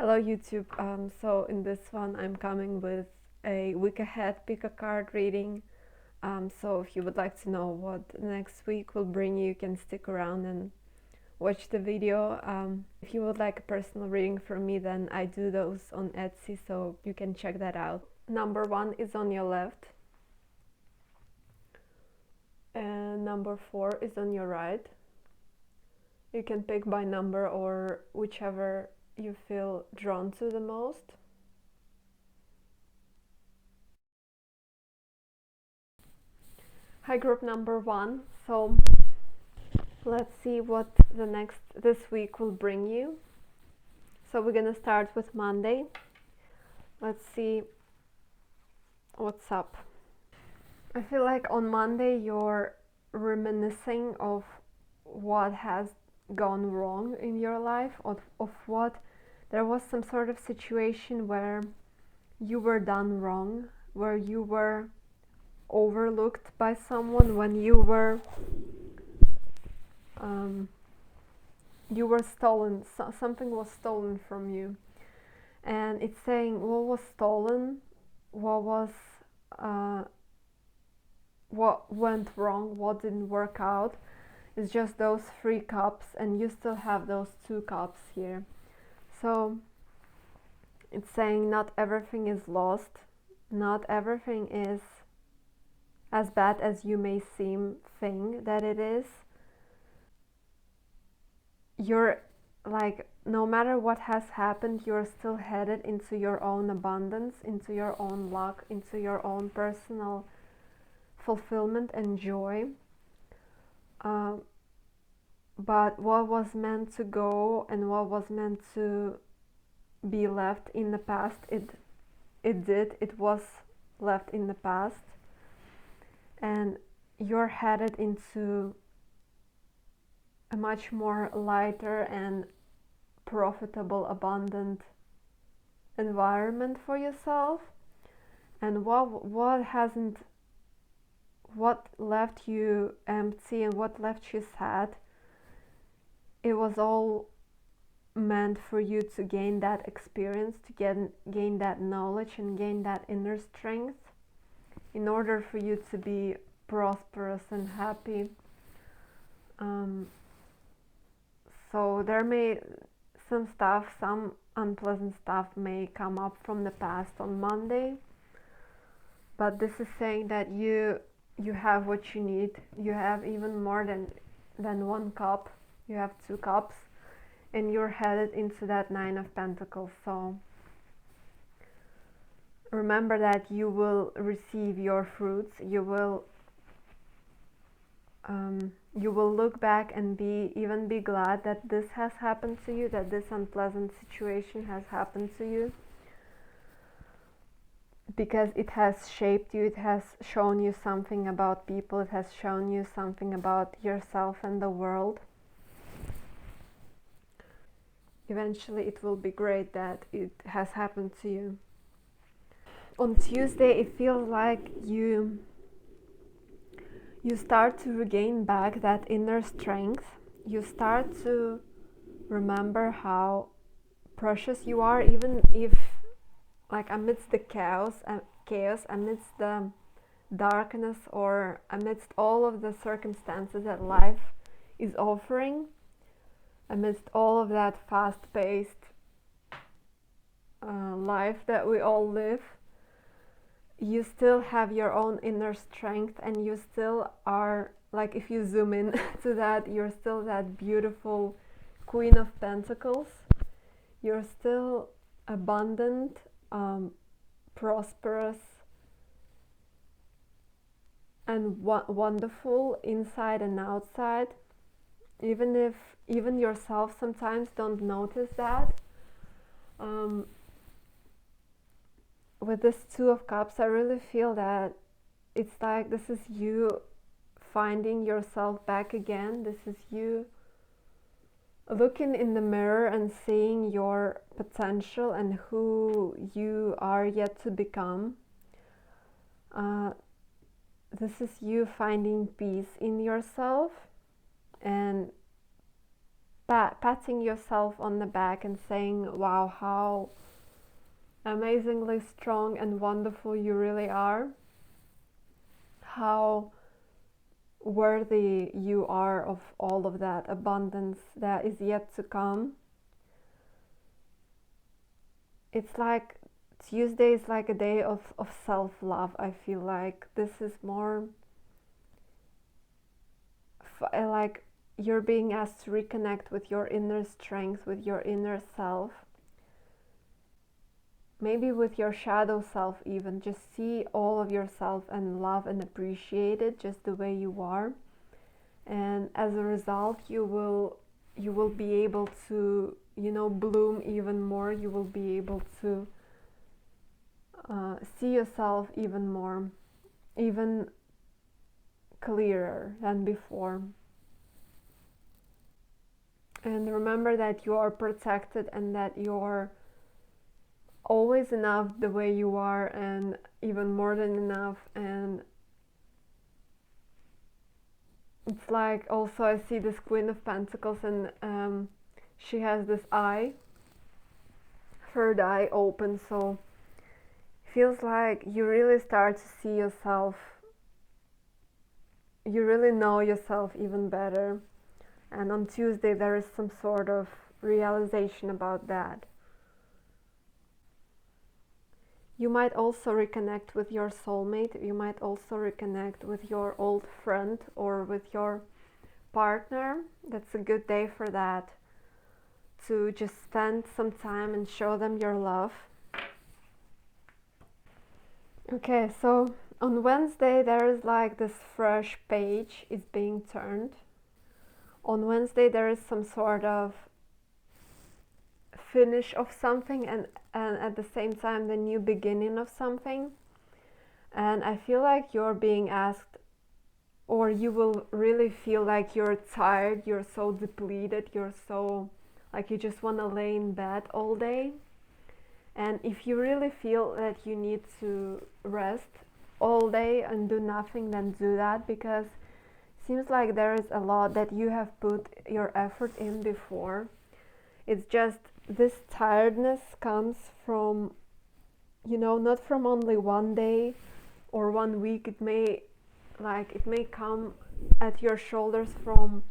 Hello YouTube. So in this one I'm coming with a week ahead pick a card reading. So if you would like to know what next week will bring you, you can stick around and watch the video. If you would like a personal reading from me, then I do those on Etsy, so you can check that out. Number 1 is on your left and number 4 is on your right. You can pick by number or whichever you feel drawn to the most. Hi group number 1. So let's see what this week will bring you. So we're gonna start with Monday. Let's see what's up. I feel like on Monday you're reminiscing of what has gone wrong in your life, of what there was some sort of situation where you were done wrong, where you were overlooked by someone, when you were stolen, something was stolen from you. And it's saying what was stolen, what went wrong, what didn't work out. It's just those 3 cups, and you still have those 2 cups here. So it's saying not everything is lost, not everything is as bad as you may think that it is. You're like, no matter what has happened, you're still headed into your own abundance, into your own luck, into your own personal fulfillment and joy. But what was meant to go and what was meant to be left in the past, it was left in the past, and you're headed into a much more lighter and profitable, abundant environment for yourself. And what left you empty and what left you sad, it was all meant for you to gain that experience, to gain that knowledge and gain that inner strength in order for you to be prosperous and happy. So there may some unpleasant stuff may come up from the past on Monday, but this is saying that you have what you need. You have even more than 1 cup. You have 2 cups, and you're headed into that 9 of Pentacles. So remember that you will receive your fruits. You will look back and be glad that this has happened to you, that this unpleasant situation has happened to you, because it has shaped you, it has shown you something about people, it has shown you something about yourself and the world. Eventually it will be great that it has happened to you. On Tuesday it feels like you start to regain back that inner strength. You start to remember how precious you are, even if, like, amidst the chaos, amidst the darkness, or amidst all of the circumstances that life is offering, amidst all of that fast-paced life that we all live, you still have your own inner strength, and you still are, like, if you zoom in to that, you're still that beautiful Queen of Pentacles. You're still abundant, prosperous, and wonderful inside and outside, even if yourself sometimes don't notice that. With this 2 of Cups, I really feel that it's like this is you finding yourself back again. This is you looking in the mirror and seeing your potential and who you are yet to become. This is you finding peace in yourself, and patting yourself on the back and saying, wow, how amazingly strong and wonderful you really are, how worthy you are of all of that abundance that is yet to come. It's like Tuesday is like a day of self-love. I feel like this is more like you're being asked to reconnect with your inner strength, with your inner self, maybe with your shadow self even. Just see all of yourself and love and appreciate it just the way you are, and as a result you will be able to, you know, bloom even more. You will be able to see yourself even more, even clearer than before. And remember that you are protected and that you're always enough the way you are, and even more than enough. And it's like, also I see this Queen of Pentacles, and she has this eye, third eye open, so feels like you really start to see yourself, you really know yourself even better. And on Tuesday there is some sort of realization about that. You might also reconnect with your soulmate. You might also reconnect with your old friend or with your partner. That's a good day for that, to just spend some time and show them your love. Okay, so on Wednesday there is like this fresh page is being turned. On Wednesday there is some sort of finish of something, and at the same time the new beginning of something. And I feel like you're being asked, or you will really feel like you're tired, you're so depleted, you're so like you just want to lay in bed all day. And if you really feel that you need to rest all day and do nothing, then do that, because it seems like there is a lot that you have put your effort in before. It's just this tiredness comes from, you know, not from only one day or 1 week. It may come at your shoulders from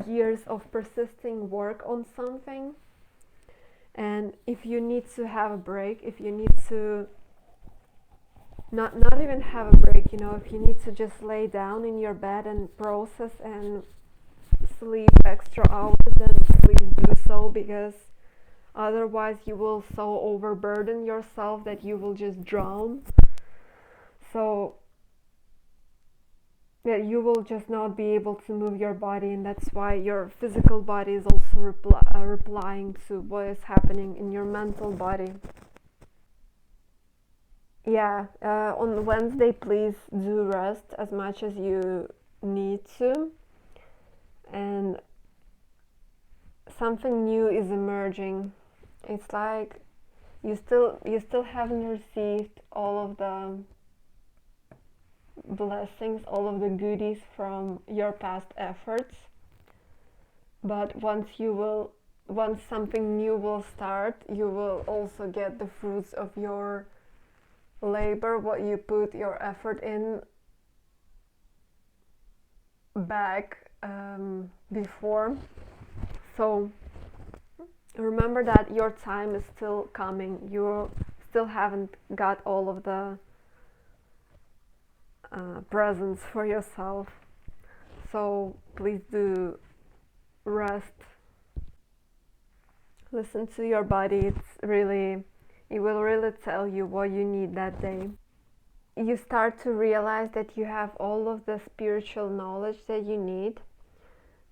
years of persisting work on something. And if you need to have a break, if you need to not even have a break, you know, if you need to just lay down in your bed and process and sleep extra hours, then please do so, because otherwise you will so overburden yourself that you will just drown. So that you will just not be able to move your body, and that's why your physical body is also replying to what is happening in your mental body. Yeah, on Wednesday please do rest as much as you need to, and something new is emerging. It's like you still haven't received all of the blessings, all of the goodies from your past efforts, but once something new will start, you will also get the fruits of your labor, what you put your effort in back before. So remember that your time is still coming. You still haven't got all of the presents for yourself. So please do rest. Listen to your body. It will really tell you what you need that day. You start to realize that you have all of the spiritual knowledge that you need,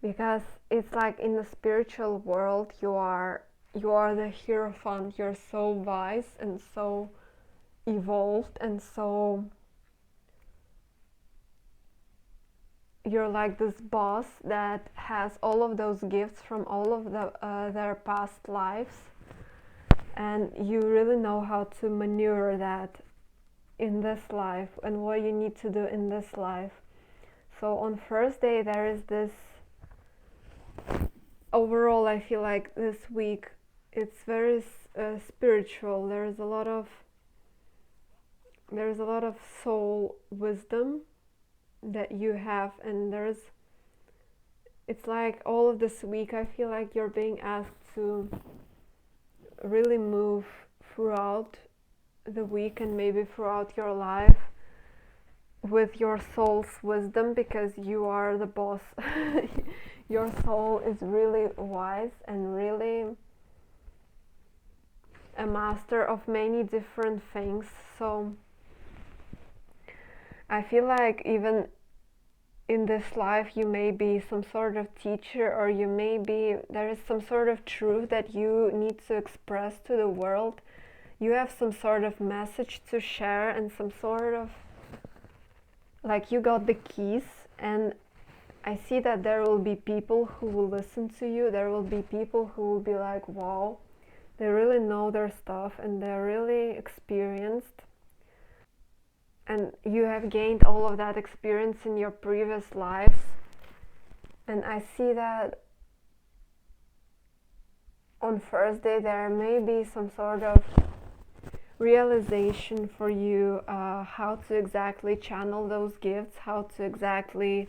because it's like in the spiritual world you are the Hierophant. You're so wise and so evolved, and so you're like this boss that has all of those gifts from all of their past lives, and you really know how to maneuver that in this life and what you need to do in this life. So on Thursday there is this overall I feel like this week it's very spiritual. There's a lot of soul wisdom that you have, and it's like all of this week I feel like you're being asked to really move throughout the week and maybe throughout your life with your soul's wisdom, because you are the boss. Your soul is really wise and really a master of many different things. So I feel like even in this life you may be some sort of teacher, or there is some sort of truth that you need to express to the world. You have some sort of message to share, and some sort of like you got the keys. And I see that there will be people who will listen to you. There will be people who will be like, wow, they really know their stuff and they're really experienced. And you have gained all of that experience in your previous lives. And I see that on Thursday there may be some sort of realization for you, how to exactly channel those gifts, how to exactly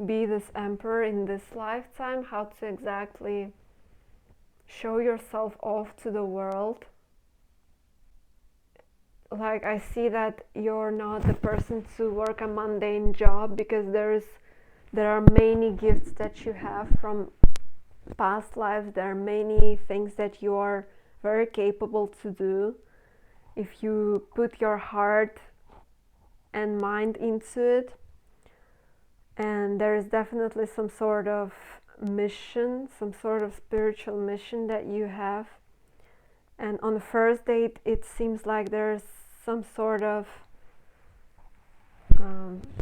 be this emperor in this lifetime, how to exactly show yourself off to the world. Like I see that you're not the person to work a mundane job, because there are many gifts that you have from past lives. There are many things that you are very capable to do if you put your heart and mind into it. And there is definitely some sort of mission, some sort of spiritual mission that you have. And on the first date it seems like there's some sort of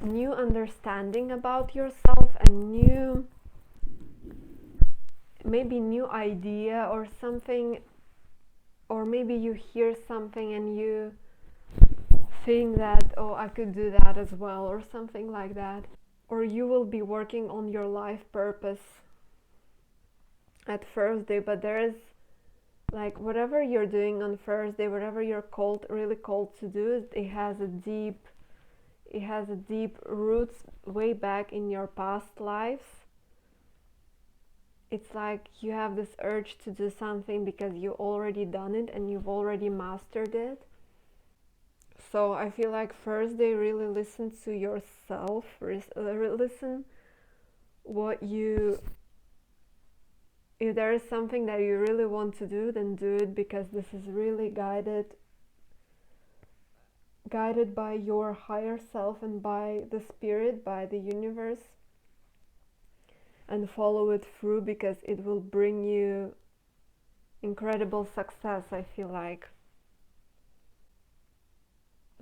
new understanding about yourself, and maybe new idea or something, or maybe you hear something and you think that, oh, I could do that as well, or something like that. Or you will be working on your life purpose at Thursday, but there is like whatever you're doing on Thursday, whatever you're really called to do, it has a deep roots way back in your past lives. It's like you have this urge to do something because you already done it and you've already mastered it. So I feel like Thursday, really listen to yourself, listen what you, if there is something that you really want to do, then do it, because this is really guided by your higher self and by the spirit, by the universe. And follow it through, because it will bring you incredible success, I feel like.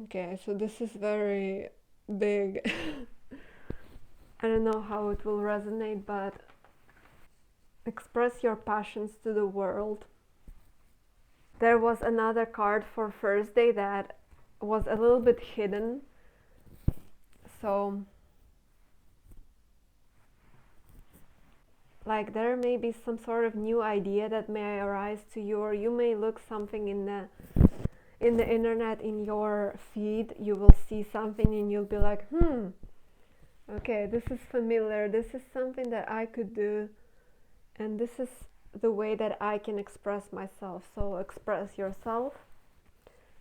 Okay, so this is very big. I don't know how it will resonate, but express your passions to the world. There was another card for Thursday that was a little bit hidden. So like there may be some sort of new idea that may arise to you, or you may look something in the internet, in your feed, you will see something and you'll be like, okay, this is familiar, this is something that I could do, and this is the way that I can express myself. So express yourself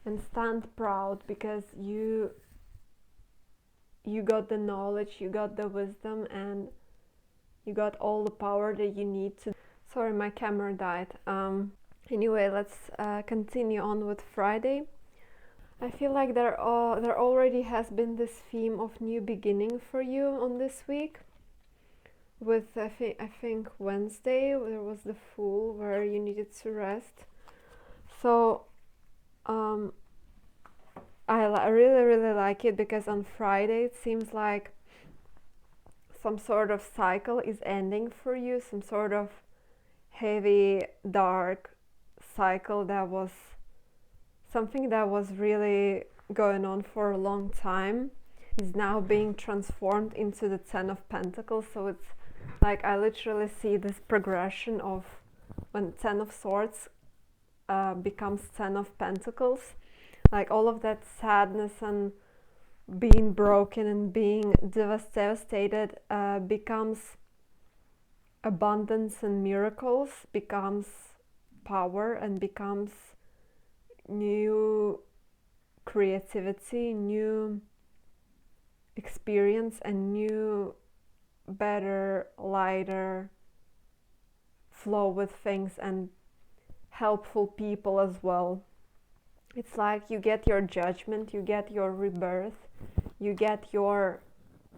and stand proud, because you got the knowledge, you got the wisdom, and you got all the power that you need to. Sorry, my camera died. Anyway, let's continue on with Friday. I feel like there already has been this theme of new beginning for you on this week. With I think Wednesday there was the Fool, where you needed to rest. So I really like it, because on Friday it seems like some sort of cycle is ending for you, some sort of heavy, dark cycle that was something that was really going on for a long time, is now being transformed into the Ten of Pentacles. So Like I literally see this progression of when Ten of Swords becomes Ten of Pentacles, like all of that sadness and being broken and being devastated becomes abundance and miracles, becomes power, and becomes new creativity, new experience, and new, better, lighter flow with things and helpful people as well. It's like you get your judgment, you get your rebirth, you get your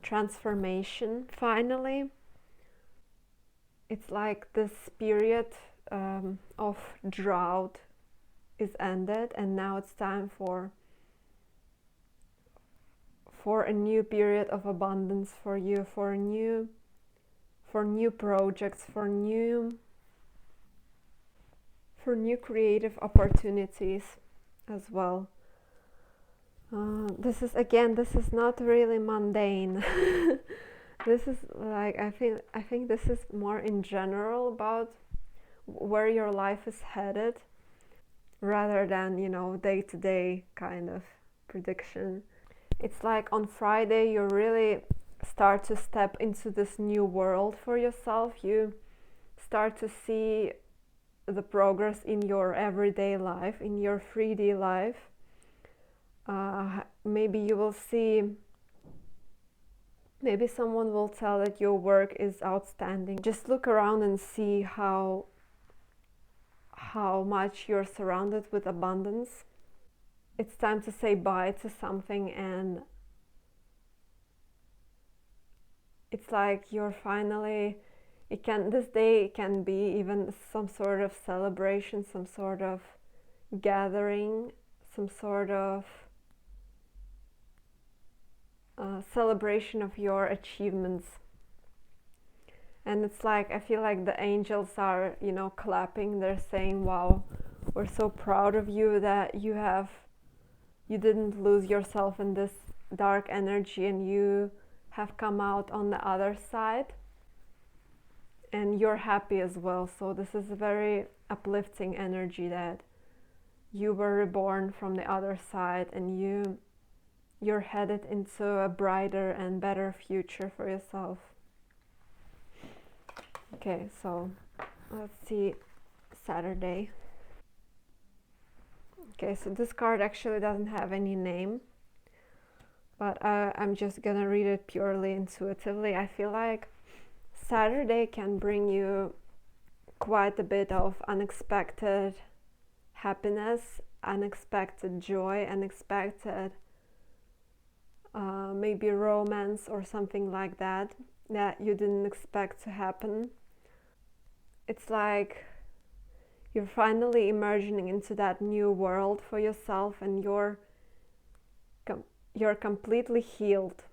transformation finally. It's like this period of drought is ended, and now it's time for a new period of abundance for you, for new projects, for new creative opportunities as well. This is not really mundane. This is like I think this is more in general about where your life is headed, rather than day-to-day kind of prediction. It's like on Friday you really start to step into this new world for yourself. You start to see the progress in your everyday life, in your 3D life. Maybe you will see, maybe someone will tell that your work is outstanding. Just look around and see how much you're surrounded with abundance. It's time to say bye to something, and it's like you're finally, this day can be even some sort of celebration, some sort of gathering, some sort of celebration of your achievements. And it's like I feel like the angels are clapping. They're saying, wow, we're so proud of you that you didn't lose yourself in this dark energy, and you have come out on the other side, and you're happy as well. So this is a very uplifting energy, that you were reborn from the other side, and you're headed into a brighter and better future for yourself. Okay, so let's see Saturday. Okay, so this card actually doesn't have any name, but I'm just gonna read it purely intuitively. I feel like Saturday can bring you quite a bit of unexpected happiness, unexpected joy, unexpected maybe romance or something like that you didn't expect to happen. It's like you're finally emerging into that new world for yourself, and you're completely healed.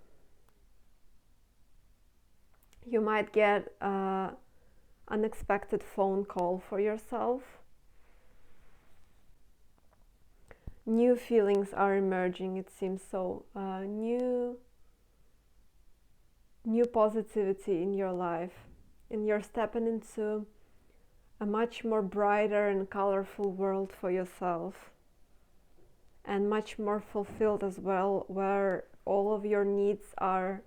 You might get an unexpected phone call for yourself. New feelings are emerging, it seems. So new positivity in your life, and you're stepping into a much more brighter and colorful world for yourself, and much more fulfilled as well, where all of your needs are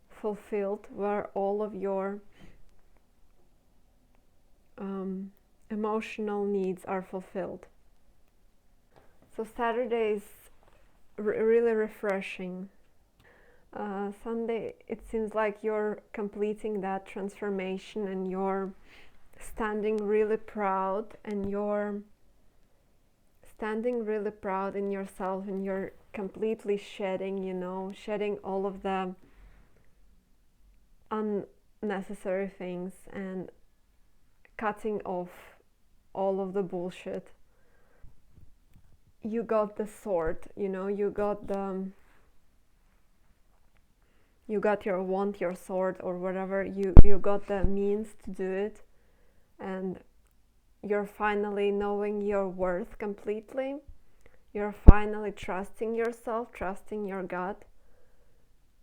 fulfilled, where all of your emotional needs are fulfilled. So Saturday is really refreshing. Sunday, it seems like you're completing that transformation, and you're standing really proud, and you're standing really proud in yourself, and you're completely shedding all of the unnecessary things and cutting off all of the bullshit. You got the sword, you got your wand, your sword, or whatever. You got the means to do it, and you're finally knowing your worth completely. You're finally trusting yourself, trusting your gut,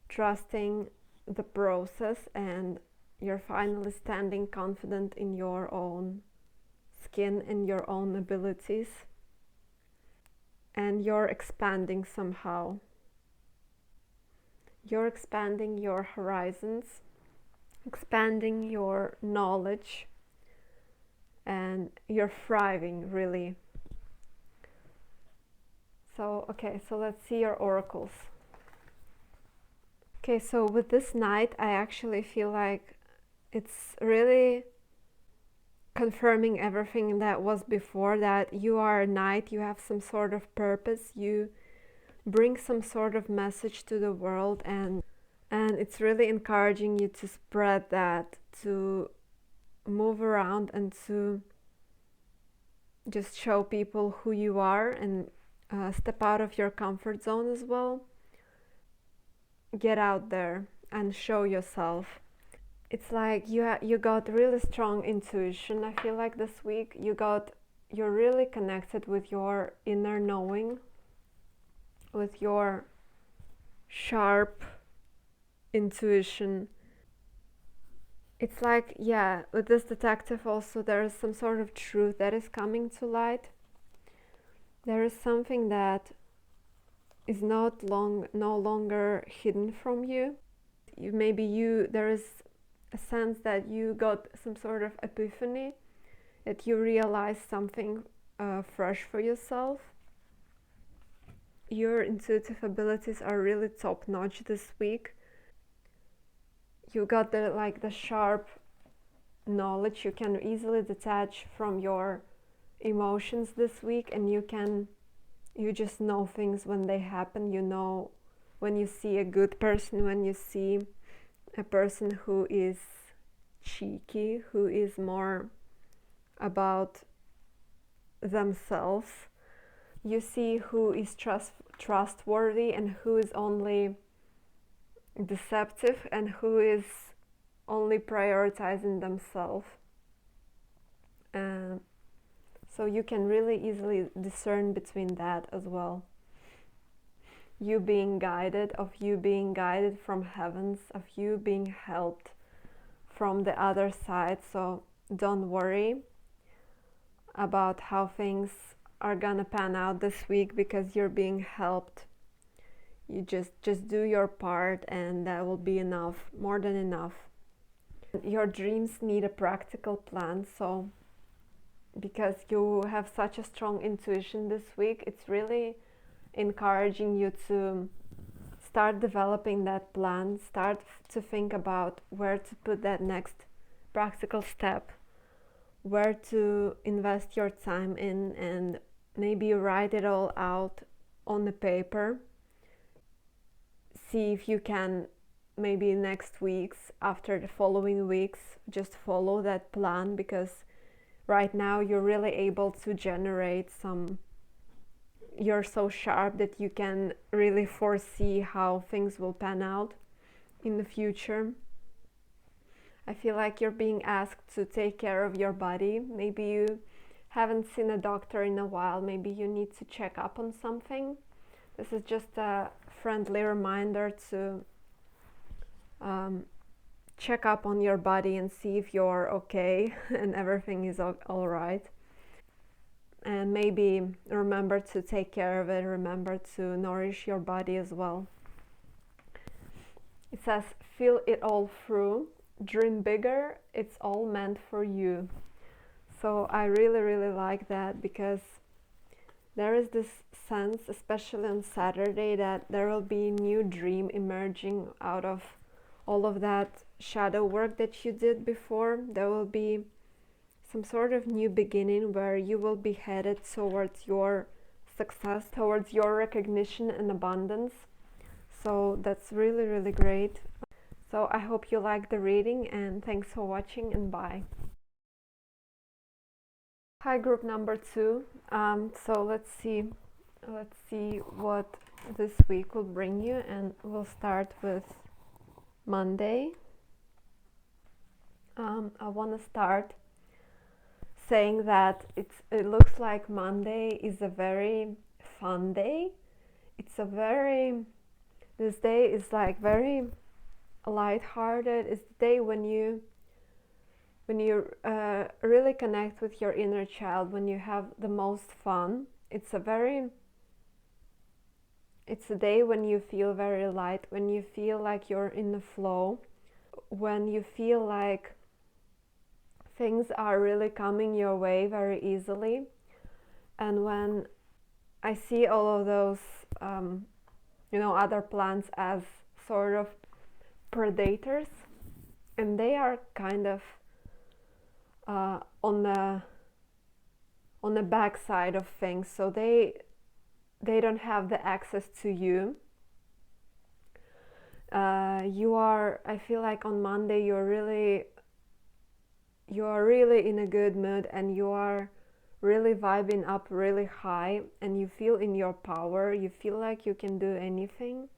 trusting the process, and you're finally standing confident in your own skin and your own abilities, and you're expanding somehow. You're expanding your horizons, expanding your knowledge, and you're thriving, really. So, okay, so let's see your oracles. Okay, so with this Knight, I actually feel like it's really confirming everything that was before, that you are a Knight, you have some sort of purpose, you bring some sort of message to the world, and it's really encouraging you to spread that, to move around and to just show people who you are, and step out of your comfort zone as well. Get out there and show yourself. It's like you got really strong intuition. I feel like this week you're really connected with your inner knowing, with your sharp intuition. It's like, yeah, with this detective also there is some sort of truth that is coming to light. There is something that is no longer hidden from you. There is a sense that you got some sort of epiphany, that you realize something fresh for yourself. Your intuitive abilities are really top notch this week. You got the sharp knowledge. You can easily detach from your emotions this week, and you just know things when they happen. You know when you see a good person, when you see a person who is cheeky, who is more about themselves. You see who is trustworthy and who is only deceptive and who is only prioritizing themselves. So you can really easily discern between that as well. You being guided from heavens, of you being helped from the other side. So don't worry about how things are gonna pan out this week, because you're being helped. You just do your part, and that will be enough, more than enough. Your dreams need a practical plan, so because you have such a strong intuition this week, it's really encouraging you to start developing that plan, start to think about where to put that next practical step, where to invest your time in, and maybe write it all out on the paper. See if you can, maybe next weeks, after the following weeks, just follow that plan, because right now you're really able to generate you're so sharp that you can really foresee how things will pan out in the future. I feel like you're being asked to take care of your body. Maybe you haven't seen a doctor in a while. Maybe you need to check up on something. This is just a friendly reminder to check up on your body and see if you're okay and everything is all right. And maybe remember to take care of it, remember to nourish your body as well. It says, feel it all through, dream bigger, it's all meant for you. So I really like that, because there is this sense, especially on Saturday, that there will be a new dream emerging out of all of that shadow work that you did before. There will be some sort of new beginning where you will be headed towards your success, towards your recognition and abundance. So that's really great. So I hope you like the reading, and thanks for watching, and bye. Hi, group number 2. So let's see what this week will bring you, and we'll start with Monday. I want to start saying that it looks like Monday is a very fun day. This day is like very light-hearted. It's the day when you when you really connect with your inner child, when you have the most fun. It's a day when you feel very light, when you feel like you're in the flow, when you feel like things are really coming your way very easily. And when I see all of those other plants as sort of predators, and they are kind of on the back side of things, so they don't have the access to you. I feel like on Monday you are really in a good mood, and you are really vibing up really high, and you feel in your power. You feel like you can do anything.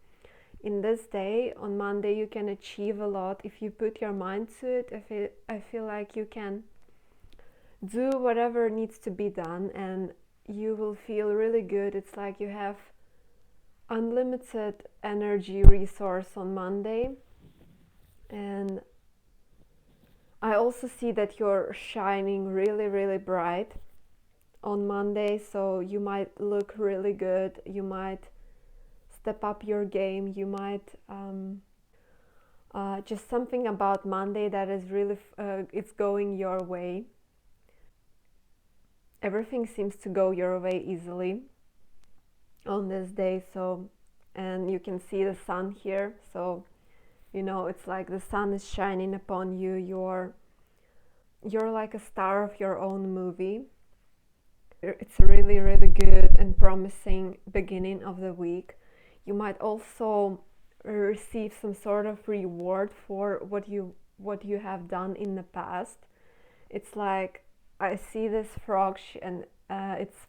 In this day, on Monday, you can achieve a lot if you put your mind to it. I feel like you can do whatever needs to be done, and you will feel really good. It's like you have unlimited energy resource on Monday. And I also see that you're shining really, really bright on Monday, so you might look really good. You might step up your game. You might just something about Monday that is really it's going your way. Everything seems to go your way easily on this day. So, and you can see the sun here, so it's like the sun is shining upon you. You're like a star of your own movie. It's a really, really good and promising beginning of the week. You might also receive some sort of reward for what you have done in the past. It's like I see this frog and it's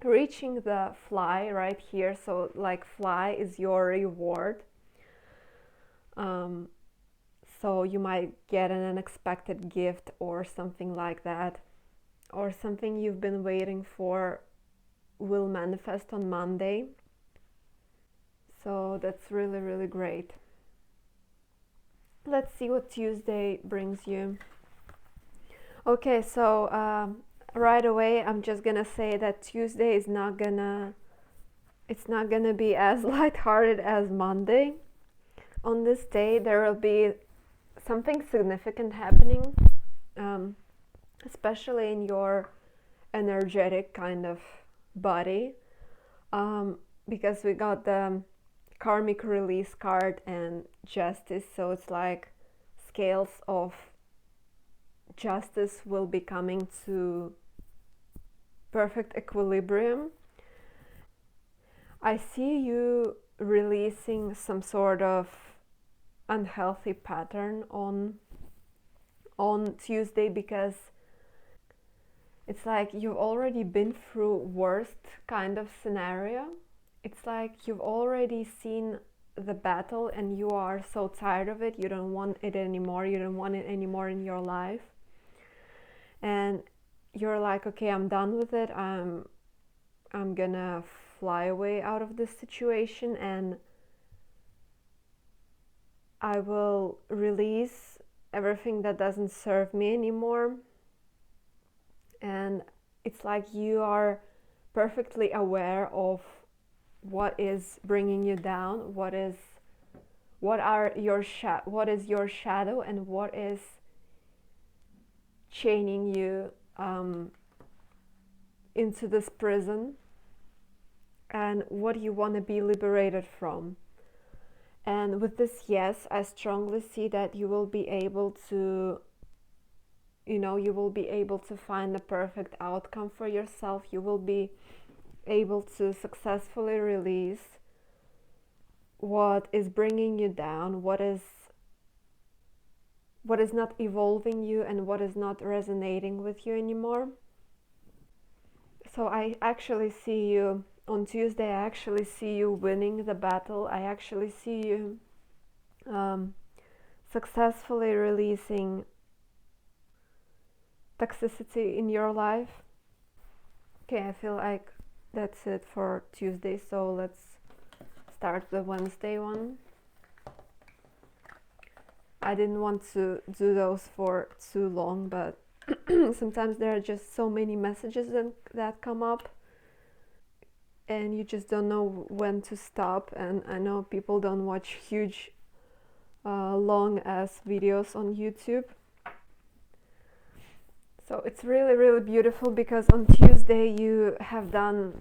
reaching the fly right here. So like fly is your reward. So you might get an unexpected gift or something like that, or something you've been waiting for will manifest on Monday. So that's really, really great. Let's see what Tuesday brings you. Okay, so right away I'm just gonna say that Tuesday is not gonna be as lighthearted as Monday. On this day there will be something significant happening, especially in your energetic kind of body, because we got the karmic release card and justice. So it's like scales of justice will be coming to perfect equilibrium. I see you releasing some sort of unhealthy pattern on Tuesday, because it's like you've already been through worst kind of scenario. It's like you've already seen the battle and you are so tired of it. You don't want it anymore. You don't want it anymore in your life. And you're like, okay, I'm done with it. I'm gonna fly away out of this situation, and I will release everything that doesn't serve me anymore. And it's like you are perfectly aware of what is bringing you down, what is your shadow, and what is chaining you into this prison, and what you want to be liberated from. And with this, yes, I strongly see that you will be able to find the perfect outcome for yourself. You will be able to successfully release what is bringing you down, what is not evolving you, and what is not resonating with you anymore. So I actually see you on Tuesday. I actually see you winning the battle. I actually see you successfully releasing toxicity in your life. Okay, I feel like that's it for Tuesday, so let's start the Wednesday one. I didn't want to do those for too long, but sometimes there are just so many messages that come up, and you just don't know when to stop. And I know people don't watch huge long ass videos on YouTube. So it's really, really beautiful, because on Tuesday you have done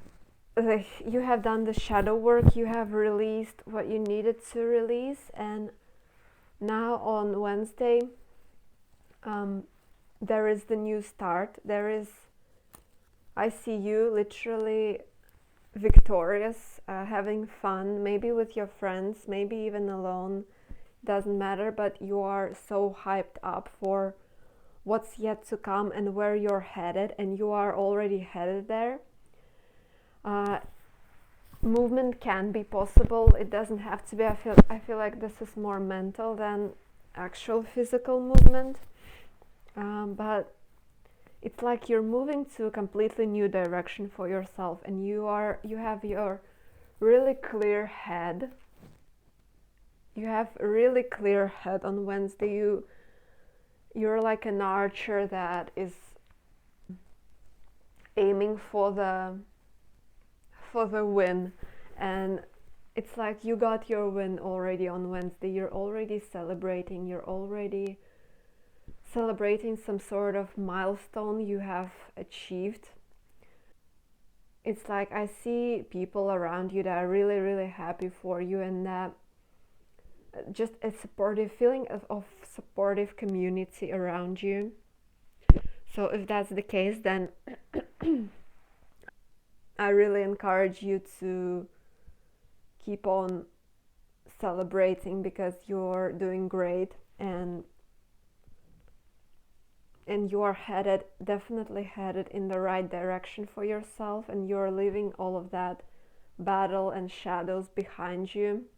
the shadow work. You have released what you needed to release, and now on Wednesday there is the new start. I see you literally victorious, having fun, maybe with your friends, maybe even alone, doesn't matter, but you are so hyped up for what's yet to come and where you're headed, and you are already headed there. Movement can be possible. It doesn't have to be. I feel like this is more mental than actual physical movement, but it's like you're moving to a completely new direction for yourself, and you have your really clear head. You have a really clear head on Wednesday. You're like an archer that is aiming for the win, and it's like you got your win already on Wednesday. You're already celebrating. You're already celebrating some sort of milestone you have achieved. It's like I see people around you that are really, really happy for you, and that just a supportive feeling of supportive community around you. So if that's the case, then I really encourage you to keep on celebrating, because you're doing great, and you are definitely headed in the right direction for yourself, and you're leaving all of that battle and shadows behind you.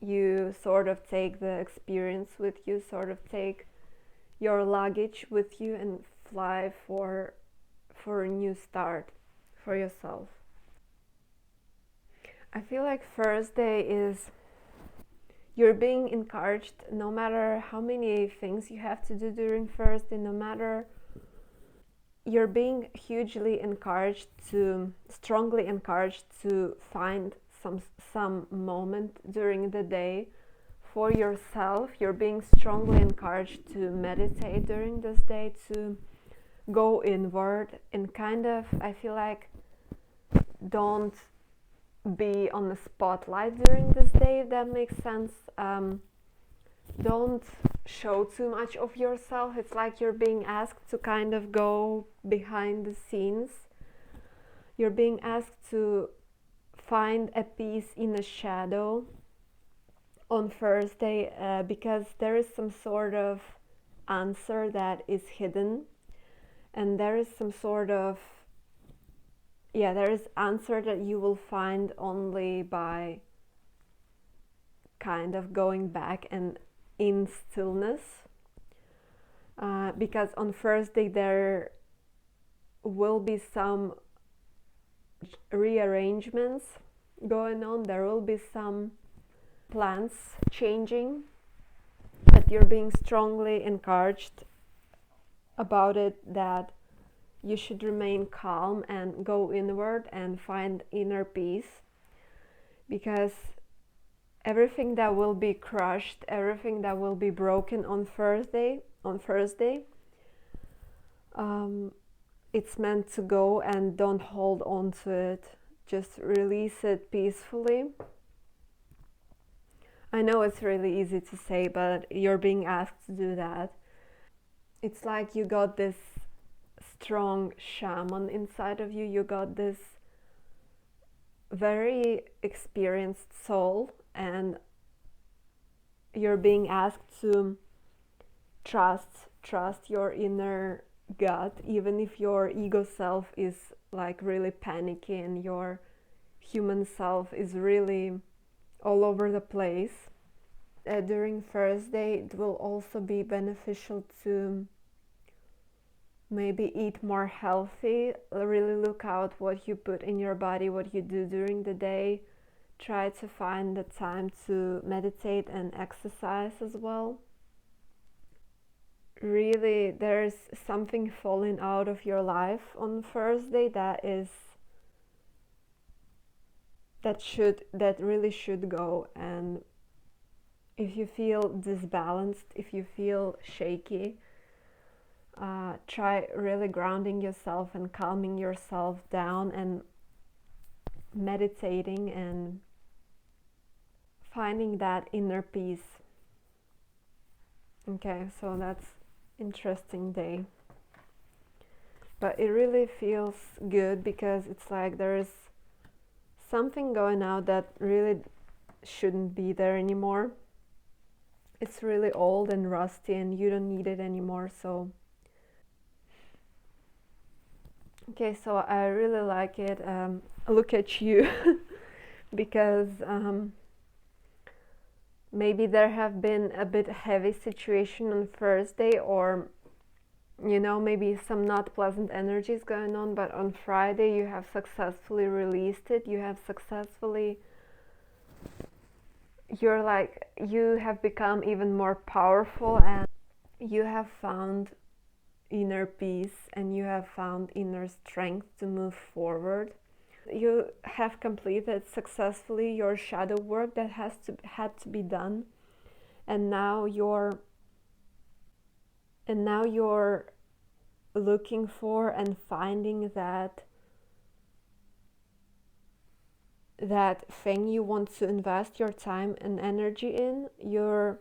You sort of take the experience with you, sort of take your luggage with you, and fly for a new start for yourself. I feel like Thursday is, you're being encouraged, no matter how many things you have to do during Thursday, no matter, you're being strongly encouraged to find some moment during the day for yourself. You're being strongly encouraged to meditate during this day, to go inward, and kind of, I feel like, don't be on the spotlight during this day, if that makes sense. Don't show too much of yourself. It's like you're being asked to kind of go behind the scenes. You're being asked to find a peace in the shadow on Thursday, because there is some sort of answer that is hidden, and there is some sort of there is answer that you will find only by kind of going back and in stillness, because on Thursday there will be some rearrangements going on. There will be some plans changing, but you're being strongly encouraged about it, that you should remain calm and go inward and find inner peace, because everything that will be crushed, everything that will be broken on Thursday, it's meant to go, and don't hold on to it. Just release it peacefully. I know it's really easy to say, but you're being asked to do that. It's like you got this strong shaman inside of you. You got this very experienced soul, and you're being asked to trust your inner gut, even if your ego self is like really panicky and your human self is really all over the place. During Thursday, it will also be beneficial to maybe eat more healthy. Really look out what you put in your body, what you do during the day, try to find the time to meditate and exercise as well. Really, there's something falling out of your life on Thursday that really should go. And if you feel disbalanced, if you feel shaky, try really grounding yourself and calming yourself down and meditating and finding that inner peace. Okay, so that's interesting day. But it really feels good because it's like there's something going out that really shouldn't be there anymore. It's really old and rusty and you don't need it anymore. So okay, so I really like it. Look at you. Because maybe there have been a bit heavy situation on Thursday, or maybe some not pleasant energies going on, but on Friday you have successfully released it. You have become even more powerful, and you have found inner peace and you have found inner strength to move forward. You have completed successfully your shadow work that had to be done, and now you're looking for and finding that thing you want to invest your time and energy in. You're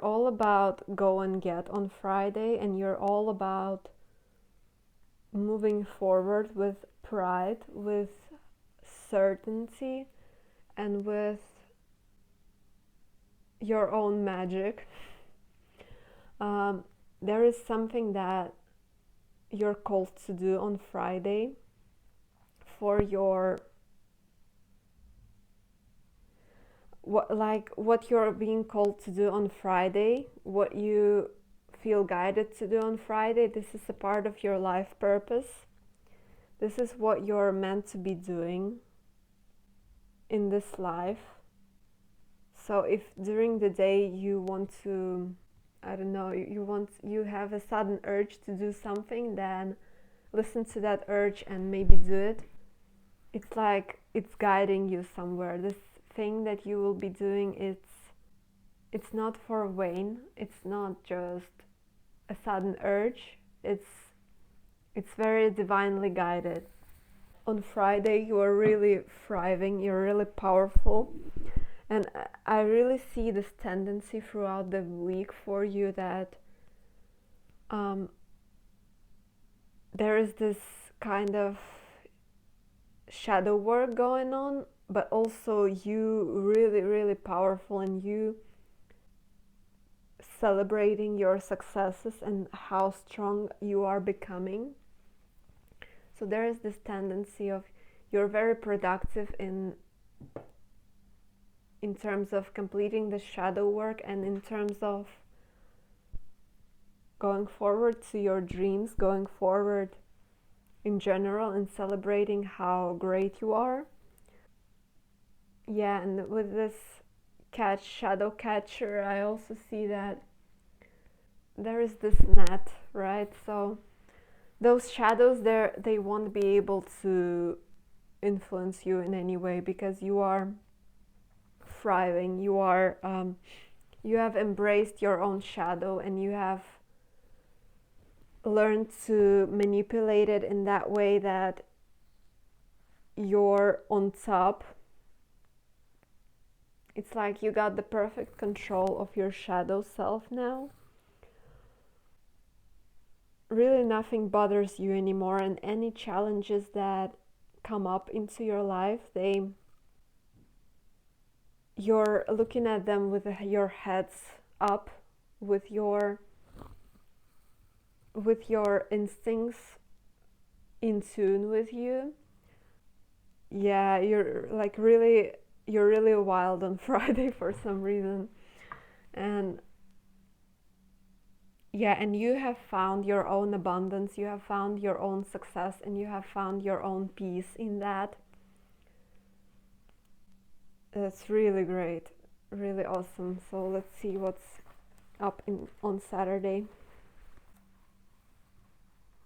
all about go and get on Friday, and you're all about moving forward with pride, with certainty, and with your own magic. There is something that you're called to do on Friday for what you're being called to do on Friday, what you feel guided to do on Friday. This is a part of your life purpose. This is what you're meant to be doing in this life. So if during the day you want to, I don't know, you have a sudden urge to do something, then listen to that urge and maybe do it. It's like it's guiding you somewhere. This thing that you will be doing, it's not for vain. It's not just a sudden urge. It's very divinely guided. On Friday you are really thriving, you're really powerful, and I really see this tendency throughout the week for you that there is this kind of shadow work going on, but also you really, really powerful, and you celebrating your successes and how strong you are becoming. So there is this tendency of you're very productive in terms of completing the shadow work, and in terms of going forward to your dreams, going forward in general, and celebrating how great you are. Yeah, and with this shadow catcher, I also see that there is this net, right? So those shadows there, they won't be able to influence you in any way because you are thriving. You have embraced your own shadow, and you have learned to manipulate it in that way that you're on top. It's like you got the perfect control of your shadow self now. Really nothing bothers you anymore, and any challenges that come up into your life, you're looking at them with your heads up, with your instincts in tune with you. Yeah, you're really wild on Friday for some reason. And yeah, and you have found your own abundance, you have found your own success, and you have found your own peace in that. That's really great, really awesome. So let's see what's up on Saturday.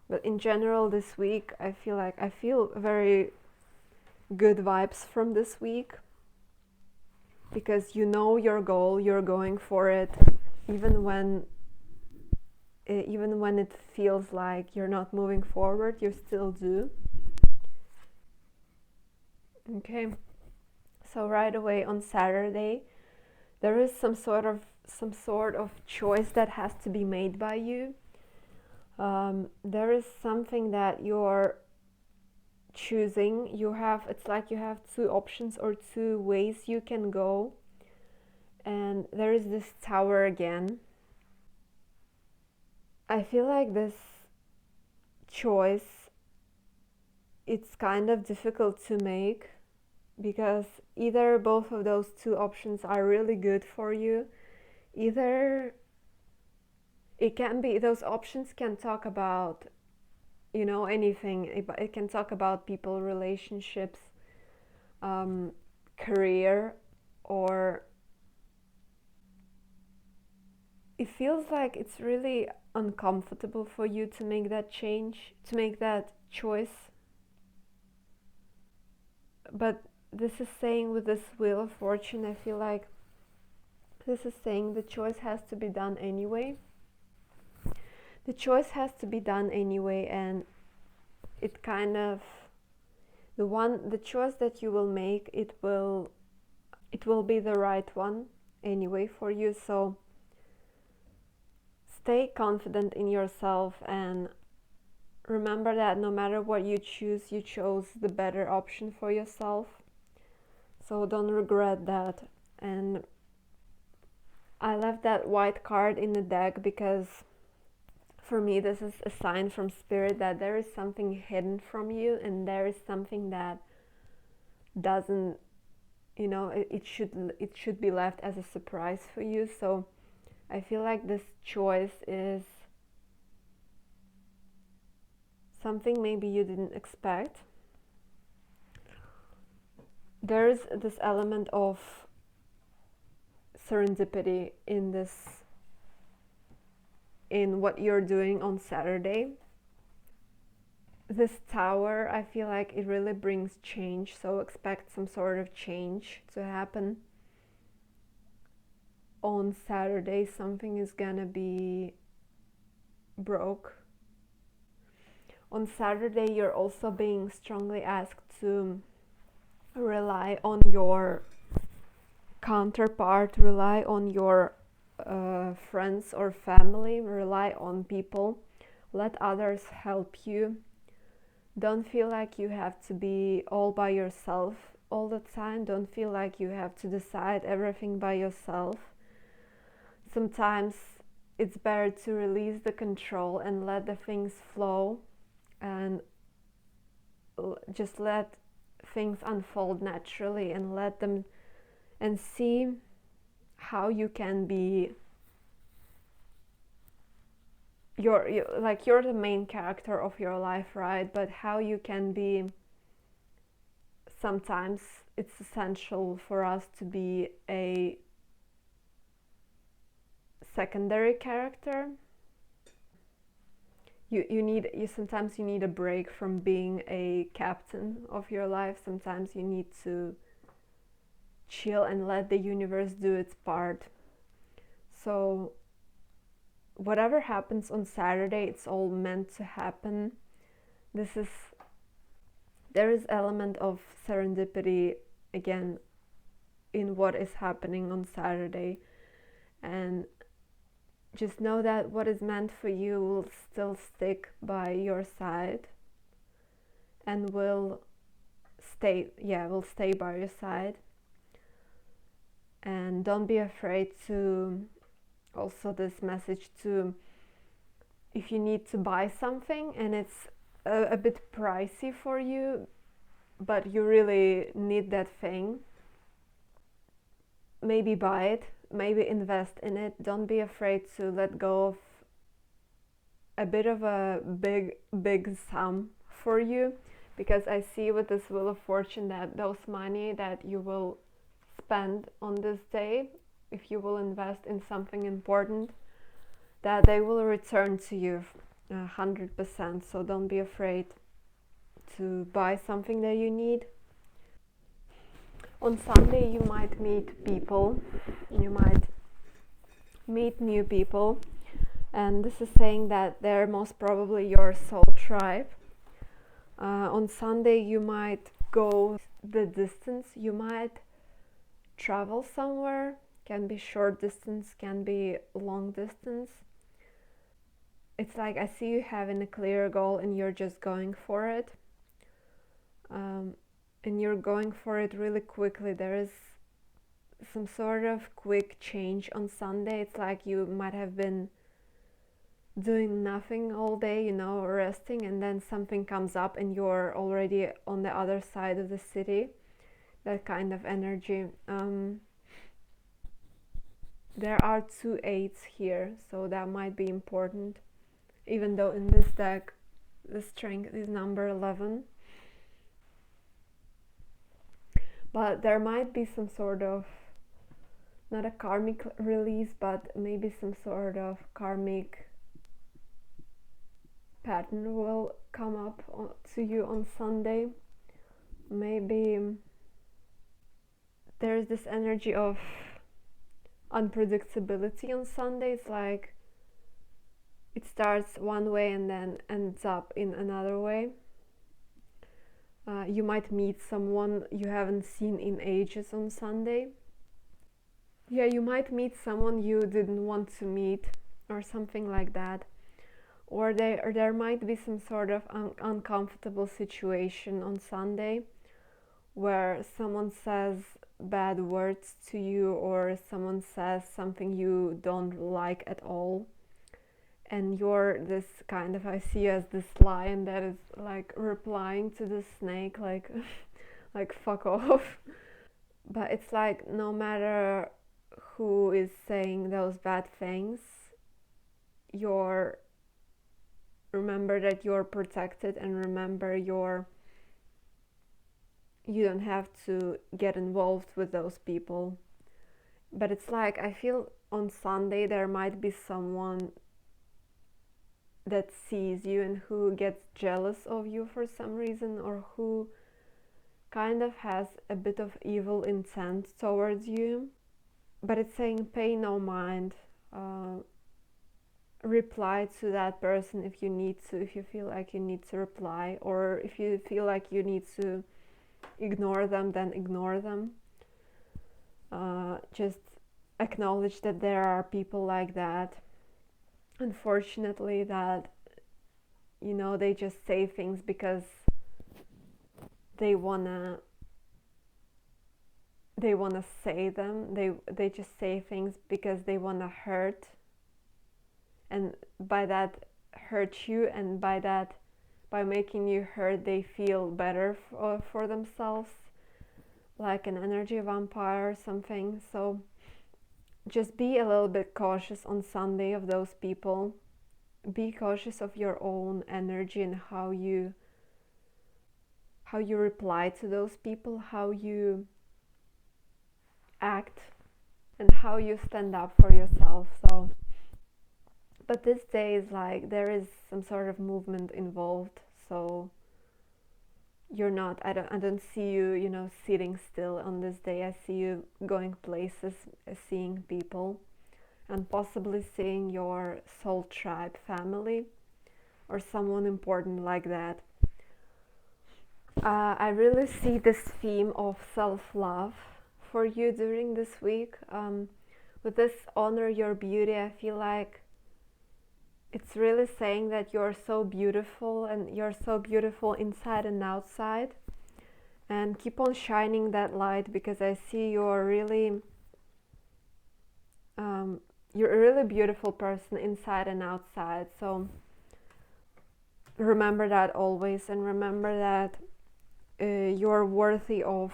But in general, this week, I feel very good vibes from this week, because you know your goal, you're going for it, even when it feels like you're not moving forward, you still do. Okay, so right away on Saturday, there is some sort of choice that has to be made by you. There is something that you're choosing. It's like you have two options or two ways you can go, and there is this Tower again. I feel like this choice, it's kind of difficult to make, because either both of those two options are really good for you, either it can be, those options can talk about, anything. It can talk about people, relationships, career, or it feels like it's really uncomfortable for you to make that change, to make that choice. But this is saying, with this Wheel of Fortune, I feel like this is saying the choice has to be done anyway. The choice has to be done anyway, and it kind of, the choice that you will make, it will be the right one anyway for you. So stay confident in yourself, and remember that no matter what you choose, you chose the better option for yourself. So don't regret that. And I left that white card in the deck because for me this is a sign from Spirit that there is something hidden from you, and there is something that doesn't, it should be left as a surprise for you. So I feel like this choice is something maybe you didn't expect. There's this element of serendipity in what you're doing on Saturday. This Tower, I feel like it really brings change, so expect some sort of change to happen. On Saturday, something is gonna be broke. On Saturday, you're also being strongly asked to rely on your counterpart, rely on your friends or family, rely on people, let others help you. Don't feel like you have to be all by yourself all the time. Don't feel like you have to decide everything by yourself. Sometimes it's better to release the control and let the things flow, and just let things unfold naturally, and let them, and see how you can be you're the main character of your life, right? But how you can be, sometimes it's essential for us to be a secondary character. Sometimes you need a break from being a captain of your life. Sometimes you need to chill and let the universe do its part. So whatever happens on Saturday, it's all meant to happen. There is element of serendipity again in what is happening on Saturday, and just know that what is meant for you will still stick by your side, and will stay by your side. And don't be afraid to, also this message to, if you need to buy something and it's a bit pricey for you, but you really need that thing, maybe buy it, maybe invest in it. Don't be afraid to let go of a bit of a big sum for you, because I see with this Wheel of Fortune that those money that you will spend on this day, if you will invest in something important, that they will return to you 100%. So don't be afraid to buy something that you need. On Sunday you might meet people, you might meet new people, and this is saying that they're most probably your soul tribe. On Sunday you might go the distance, you might travel somewhere, can be short distance, can be long distance. It's like I see you having a clear goal and you're just going for it. And you're going for it really quickly. There is some sort of quick change on Sunday. It's like you might have been doing nothing all day, you know, resting, and then something comes up and you're already on the other side of the city. That kind of energy. There are 2 8s here, so that might be important, even though in this deck the strength is number 11. But there might be some sort of, not a karmic release, but maybe some sort of karmic pattern will come up to you on Sunday. Maybe there's this energy of unpredictability on Sunday. It's like it starts one way and then ends up in another way. You might meet someone you haven't seen in ages on Sunday. Yeah, you might meet someone you didn't want to meet or something like that. Or there might be some sort of uncomfortable situation on Sunday where someone says bad words to you, or someone says something you don't like at all, and you're this kind of, I see you as this lion that is like replying to the snake like like fuck off. But it's like no matter who is saying those bad things, remember that you're protected, and remember you don't have to get involved with those people. But it's like I feel on Sunday there might be someone that sees you and who gets jealous of you for some reason, or who kind of has a bit of evil intent towards you. But it's saying pay no mind. Reply to that person if you need to, if you feel like you need to reply, or if you feel like you need to ignore them, then ignore them. Just acknowledge that there are people like that, unfortunately, that, you know, they just say things because they wanna say them. They just say things because they wanna hurt, and by that hurt you, and by making you hurt they feel better for themselves, like an energy vampire or something. So just be a little bit cautious on Sunday of those people. Be cautious of your own energy and how you reply to those people, how you act, and how you stand up for yourself. So, but this day is like there is some sort of movement involved, so you're not, I don't see you, you know, sitting still on this day. I see you going places, seeing people, and possibly seeing your soul tribe family or someone important like that. I really see this theme of self-love for you during this week. With this honor your beauty, I feel like it's really saying that you're so beautiful, and you're so beautiful inside and outside, and keep on shining that light, because I see you're really you're a really beautiful person inside and outside. So remember that always, and remember that you're worthy of,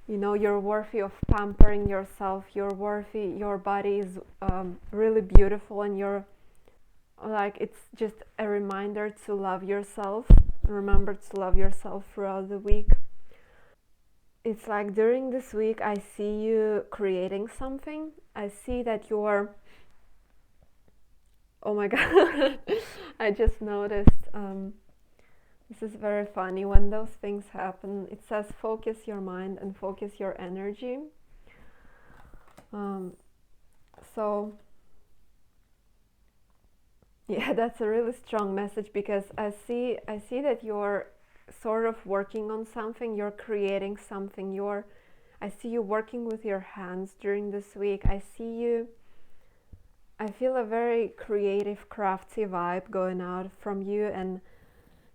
you know, you're worthy of pampering yourself. You're worthy, your body is really beautiful, and you're like, it's just a reminder to love yourself. Remember to love yourself throughout the week. it's like during this week I see you creating something. I see that you're, oh my god, I just noticed, this is very funny when those things happen. It says focus your mind and focus your energy. So yeah, that's a really strong message, because I see that you're sort of working on something, you're creating something, I see you working with your hands during this week. I feel a very creative, crafty vibe going out from you, and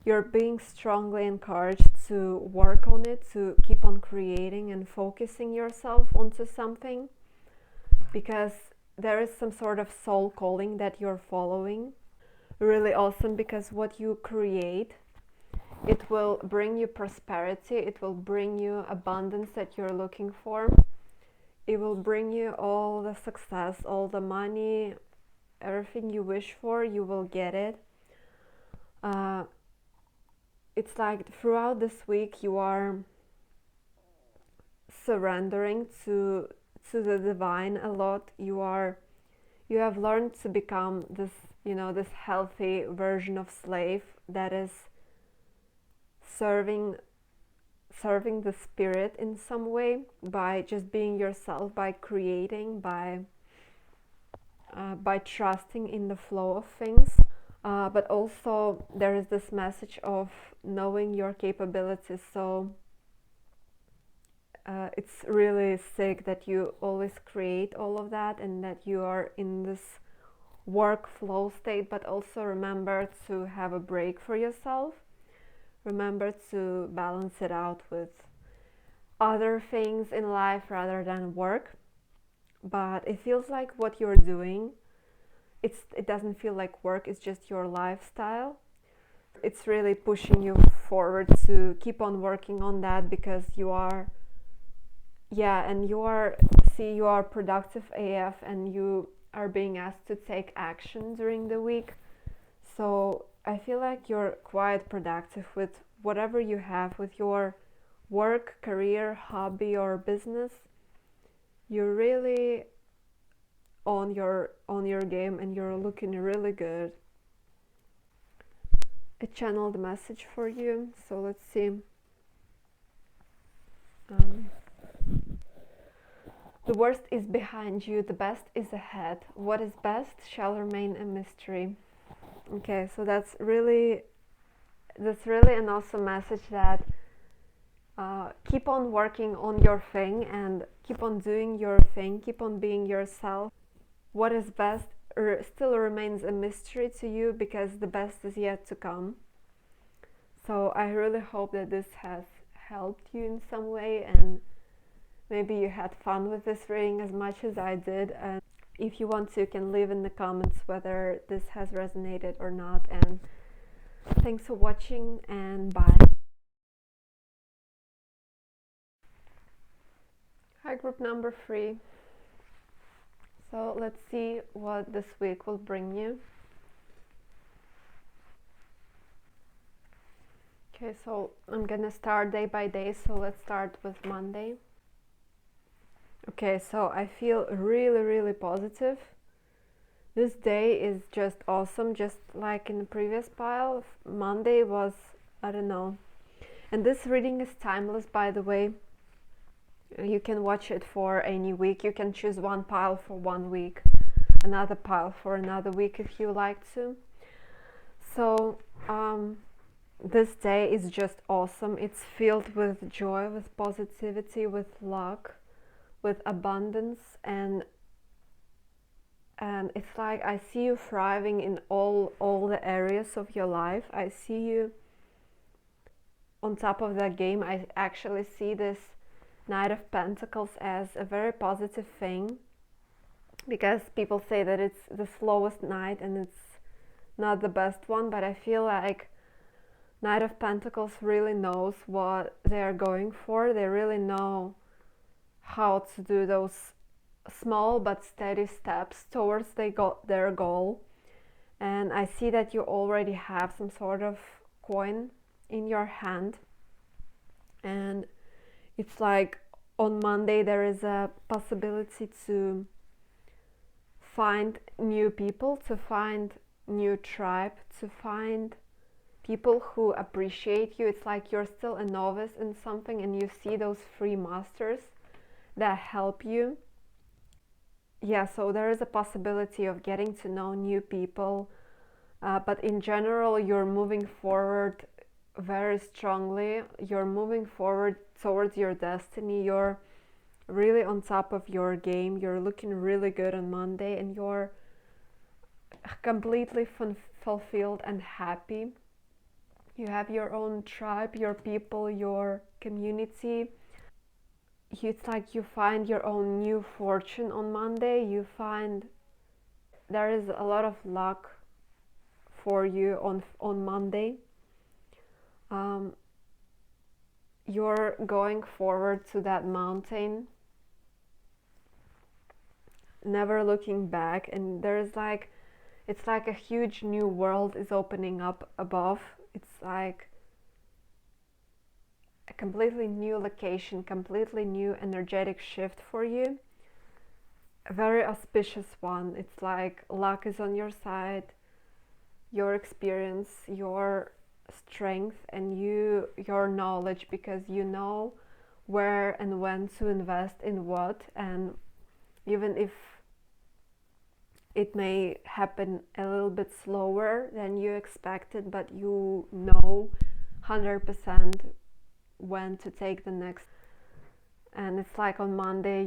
you're being strongly encouraged to work on it, to keep on creating and focusing yourself onto something, because there is some sort of soul calling that you're following. Really awesome, because what you create, it will bring you prosperity, it will bring you abundance that you're looking for. It will bring you all the success, all the money, everything you wish for, you will get it. It's like throughout this week you are surrendering to the divine a lot. You have learned to become this, this healthy version of slave that is serving the spirit in some way, by just being yourself, by creating, by trusting in the flow of things. But also there is this message of knowing your capabilities. So it's really sick that you always create all of that, and that you are in this workflow state. But also remember to have a break for yourself. Remember to balance it out with other things in life rather than work. But it feels like what you're doing, it doesn't feel like work, it's just your lifestyle. It's really pushing you forward to keep on working on that, because you are productive AF, and you are being asked to take action during the week. So I feel like you're quite productive with whatever you have, with your work, career, hobby, or business. You're really on your game, and you're looking really good. I channeled the message for you, so let's see. The worst is behind you, the best is ahead. What is best shall remain a mystery. Okay, so that's really an awesome message, that keep on working on your thing, and keep on doing your thing, keep on being yourself. What is best still remains a mystery to you, because the best is yet to come. So I really hope that this has helped you in some way, and maybe you had fun with this reading as much as I did. And if you want to, you can leave in the comments whether this has resonated or not. And thanks for watching, and bye. Hi, group number 3. So let's see what this week will bring you. Okay, so I'm gonna start day by day. So let's start with Monday. Okay, so I feel really positive. This day is just awesome, just like in the previous pile. Monday was, I don't know. And this reading is timeless, by the way. You can watch it for any week. You can choose one pile for 1 week, another pile for another week if you like to. So this day is just awesome. It's filled with joy, with positivity, with luck, with abundance, and it's like I see you thriving in all the areas of your life. I see you on top of that game. I actually see this Knight of Pentacles as a very positive thing, because people say that it's the slowest knight and it's not the best one, but I feel like Knight of Pentacles really knows what they're going for. They really know how to do those small but steady steps towards their goal. And I see that you already have some sort of coin in your hand, and It's like on Monday there is a possibility to find new people, to find new tribe, to find people who appreciate you. It's like you're still a novice in something and you see those free masters that help you. Yeah, so there is a possibility of getting to know new people, but in general, you're moving forward very strongly. You're moving forward towards your destiny. You're really on top of your game. You're looking really good on Monday, and you're completely fulfilled and happy. You have your own tribe, your people, your community. It's like you find your own new fortune on Monday. You find there is a lot of luck for you on Monday. You're going forward to that mountain, never looking back, and there's like it's like a huge new world is opening up above. It's like a completely new location, completely new energetic shift for you. A very auspicious one. It's like luck is on your side, your experience, your strength, and your knowledge, because you know where and when to invest in what. And even if it may happen a little bit slower than you expected, but you know 100% when to take the next. And it's like on Monday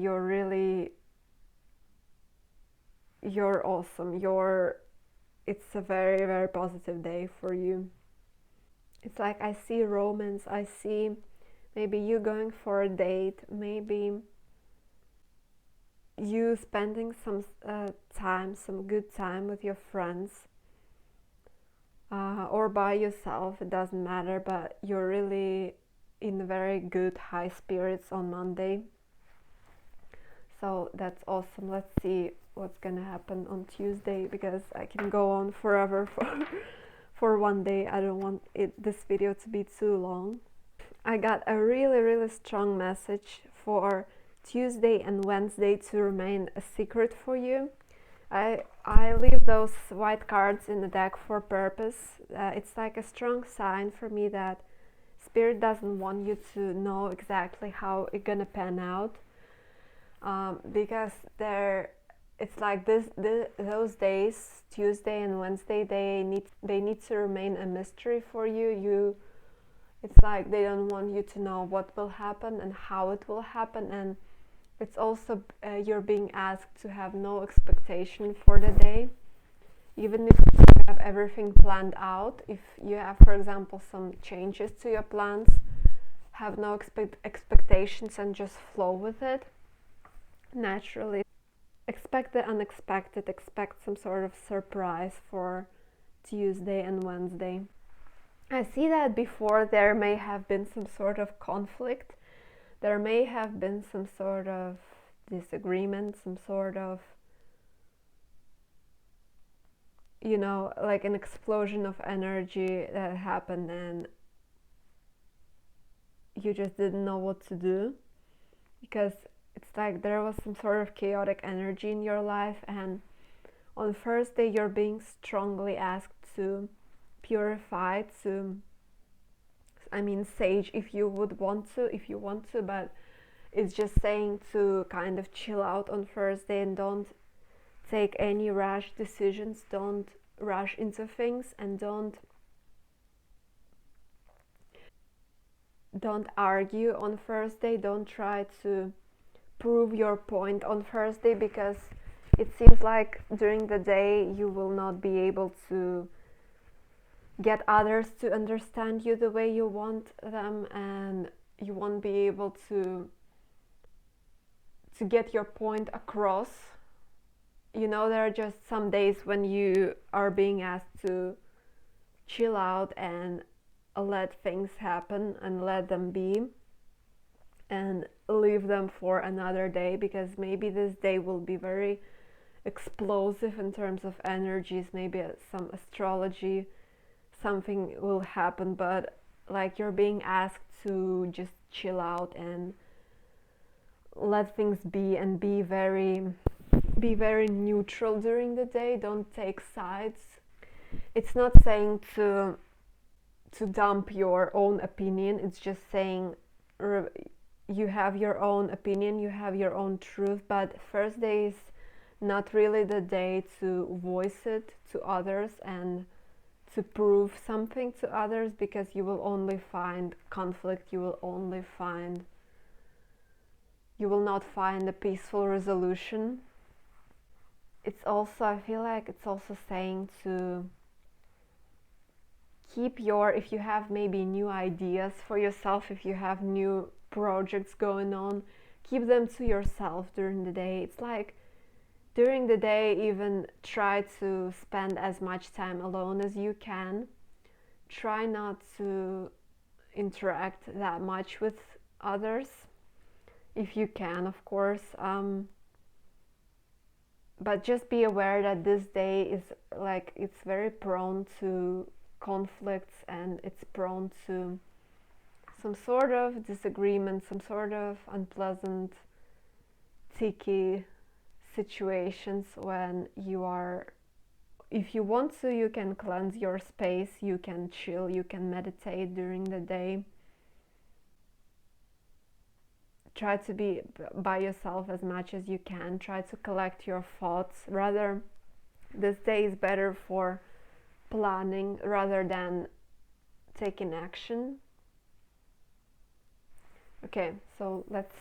you're awesome. It's a very, very positive day for you. It's like I see romance, I see maybe you going for a date, maybe you spending some time, some good time with your friends, or by yourself, it doesn't matter, but you're really in very good high spirits on Monday. So that's awesome. Let's see what's gonna happen on Tuesday, because I can go on forever for one day. I don't want this video to be too long. I got a really, really strong message for Tuesday and Wednesday to remain a secret for you. I leave those white cards in the deck for purpose. It's like a strong sign for me that Spirit doesn't want you to know exactly how it's gonna pan out, because it's like those days, Tuesday and Wednesday, they need to remain a mystery for you. It's like they don't want you to know what will happen and how it will happen, and it's also you're being asked to have no expectation for the day, even if you have everything planned out. If you have, for example, some changes to your plans, have no expectations and just flow with it naturally. Expect the unexpected, expect some sort of surprise for Tuesday and Wednesday. I see that before there may have been some sort of conflict, there may have been some sort of disagreement, some sort of, like an explosion of energy that happened, and you just didn't know what to do, because it's like there was some sort of chaotic energy in your life, and on Thursday you're being strongly asked to purify, sage if you want to, but it's just saying to kind of chill out on Thursday and don't take any rash decisions, don't rush into things, and don't argue on Thursday. Don't try to prove your point on Thursday, because it seems like during the day you will not be able to get others to understand you the way you want them, and you won't be able to get your point across. There are just some days when you are being asked to chill out and let things happen and let them be, and leave them for another day, because maybe this day will be very explosive in terms of energies. Maybe some astrology, something will happen, but like you're being asked to just chill out and let things be and be very neutral during the day. Don't take sides. It's not saying to dump your own opinion. It's just saying you have your own opinion, you have your own truth, but Thursday is not really the day to voice it to others and to prove something to others, because you will only find conflict, you will not find a peaceful resolution. It's also, I feel like it's also saying to keep if you have maybe new ideas for yourself, if you have new projects going on, keep them to yourself during the day. It's like during the day, even try to spend as much time alone as you can. Try not to interact that much with others, if you can, of course. But just be aware that this day is like, it's very prone to conflicts, and it's prone to some sort of disagreement, some sort of unpleasant, ticky situations when you are, if you want to, you can cleanse your space, you can chill, you can meditate during the day. Try to be by yourself as much as you can. Try to collect your thoughts. Rather, this day is better for planning rather than taking action. Okay, so let's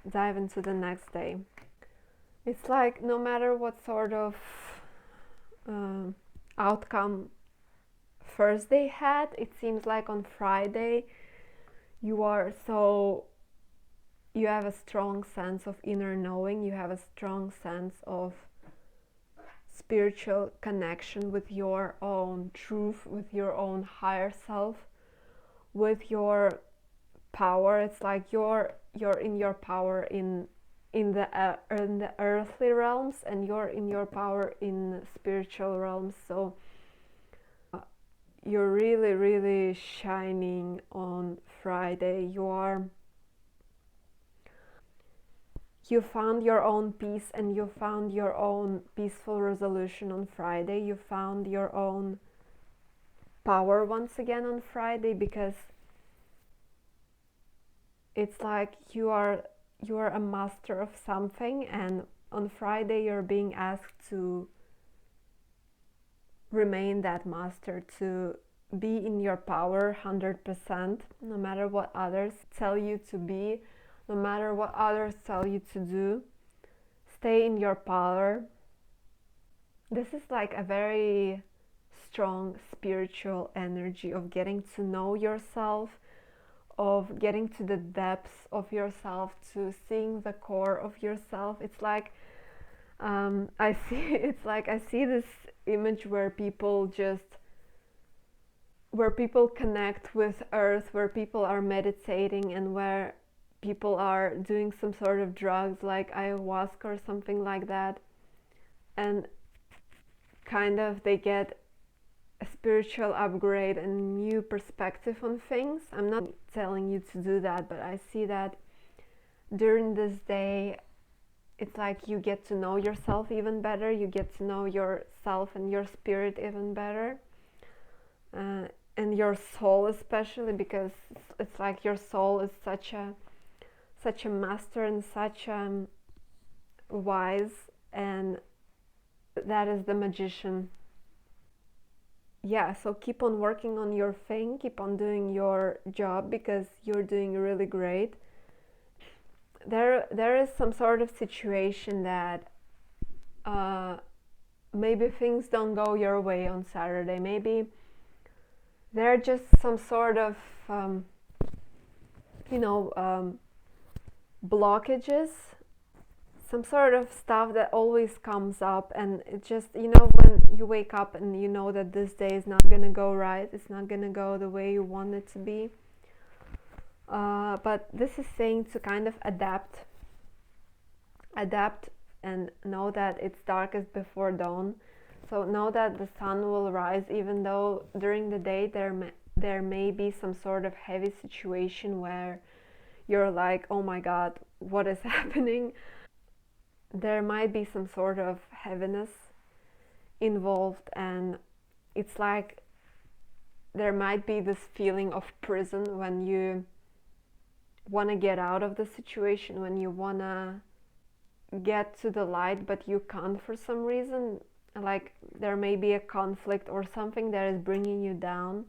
dive into the next day. It's like no matter what sort of outcome Thursday had, it seems like on Friday you have a strong sense of inner knowing, you have a strong sense of spiritual connection with your own truth, with your own higher self, with your power. It's like you're in your power in the earthly realms, and you're in your power in spiritual realms. So you're really, really shining on Friday. You found your own peace, and you found your own peaceful resolution on Friday. You found your own power once again on Friday, because it's like you are a master of something, and on Friday you're being asked to remain that master, to be in your power 100%, no matter what others tell you to be, no matter what others tell you to do. Stay in your power. This is like a very strong spiritual energy of getting to know yourself, of getting to the depths of yourself, to seeing the core of yourself. It's like I see this image where people connect with earth, where people are meditating, and where people are doing some sort of drugs like ayahuasca or something like that, and kind of they get a spiritual upgrade and new perspective on things. I'm not telling you to do that, but I see that during this day it's like you get to know yourself even better, you get to know yourself and your spirit even better, and your soul especially, because it's like your soul is such a master and such wise, and that is the magician. Yeah, so keep on working on your thing, keep on doing your job, because you're doing really great. There is some sort of situation that maybe things don't go your way on Saturday. Maybe there are just some sort of blockages, some sort of stuff that always comes up, and it just, when you wake up and you know that this day is not gonna go right, it's not gonna go the way you want it to be, but this is saying to kind of adapt and know that it's darkest before dawn. So know that the sun will rise, even though during the day there may be some sort of heavy situation where you're like, oh my god, what is happening? There might be some sort of heaviness involved, and it's like there might be this feeling of prison when you want to get out of the situation, when you want to get to the light but you can't for some reason. Like there may be a conflict or something that is bringing you down.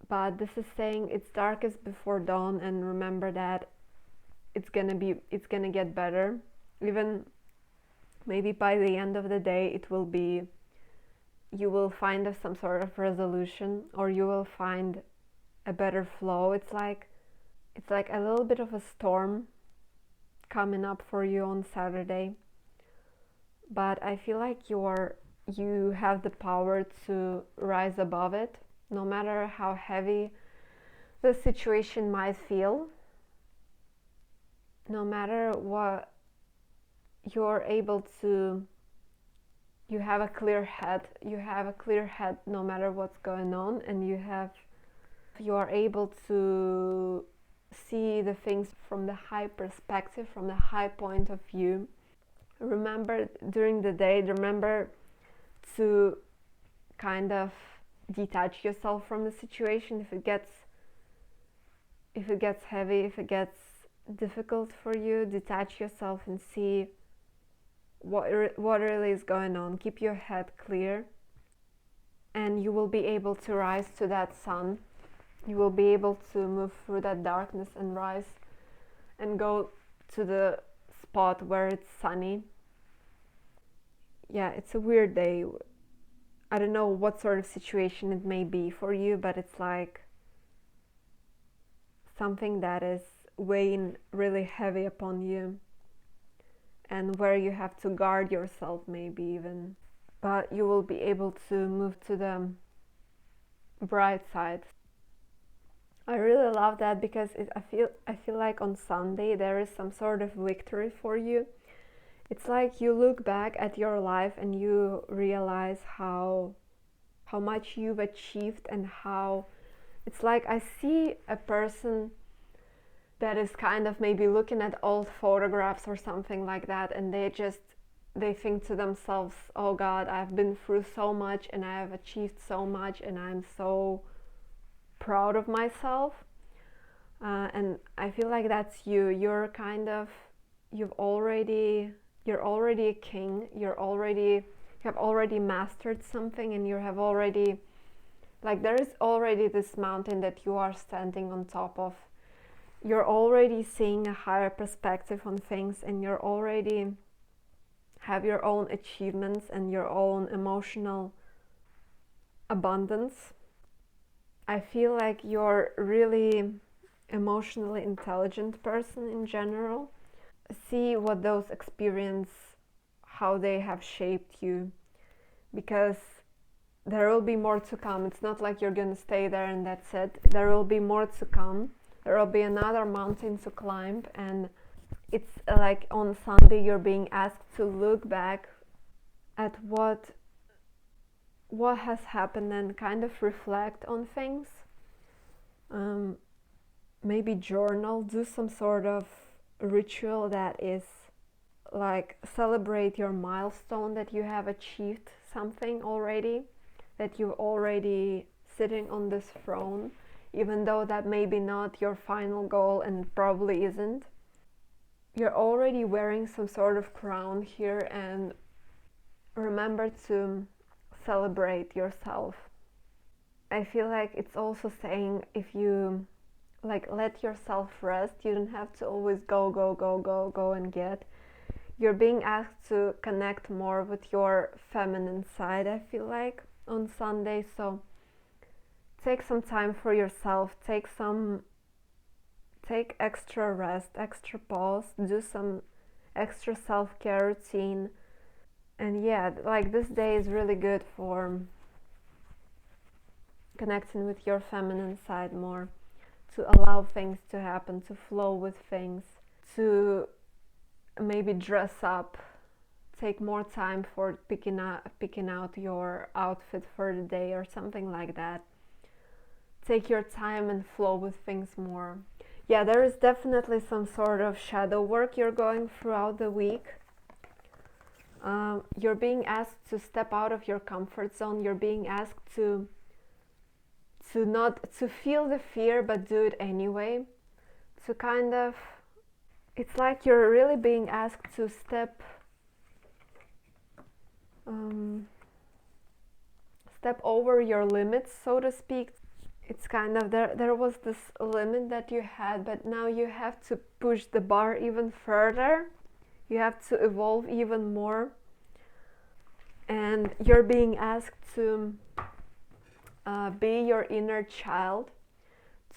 But this is saying it's darkest before dawn, and remember that it's gonna get better. Even maybe by the end of the day you will find some sort of resolution, or you will find a better flow. It's like a little bit of a storm coming up for you on Saturday, but I feel like you have the power to rise above it, no matter how heavy the situation might feel. No matter what, you're able to, you have a clear head no matter what's going on, and you are able to see the things from the high perspective, from the high point of view. Remember during the day, remember to kind of detach yourself from the situation. If it gets heavy, if it gets difficult for you, detach yourself and see what really is going on. Keep your head clear, and you will be able to rise to that sun. You will be able to move through that darkness and rise and go to the spot where it's sunny. Yeah, it's a weird day. I don't know what sort of situation it may be for you, but it's like something that is weighing really heavy upon you, and where you have to guard yourself, maybe even. But you will be able to move to the bright side. I really love that, because I feel like on Sunday there is some sort of victory for you. It's like you look back at your life and you realize how much you've achieved, and how it's like I see a person that is kind of maybe looking at old photographs or something like that, and they think to themselves, oh God, I've been through so much and I have achieved so much, and I'm so proud of myself. And I feel like that's you. You're already a king. You have already mastered something, and you have already, like, there is already this mountain that you are standing on top of. You're already seeing a higher perspective on things, and you're already have your own achievements and your own emotional abundance. I feel like you're really emotionally intelligent person in general. See what those experiences, how they have shaped you, because there will be more to come. It's not like you're gonna stay there and that's it. There will be more to come. There will be another mountain to climb, and it's like on Sunday you're being asked to look back at what has happened and kind of reflect on things. Maybe journal, do some sort of ritual that is like celebrate your milestone, that you have achieved something already, that you're already sitting on this throne, even though that may be not your final goal and probably isn't. You're already wearing some sort of crown here, and remember to celebrate yourself. I feel like it's also saying, if you like let yourself rest, you don't have to always go and get. You're being asked to connect more with your feminine side, I feel like, on Sunday. So take some time for yourself, take extra rest, extra pause, do some extra self-care routine. And yeah, like this day is really good for connecting with your feminine side more, to allow things to happen, to flow with things, to maybe dress up, take more time for picking out your outfit for the day or something like that. take your time and flow with things more. Yeah, there is definitely some sort of shadow work you're going throughout the week. You're being asked to step out of your comfort zone. You're being asked to not to feel the fear but do it anyway. To kind of, it's like you're really being asked to step over your limits, so to speak. It's kind of, there was this limit that you had, but now you have to push the bar even further. You have to evolve even more. And you're being asked to be your inner child,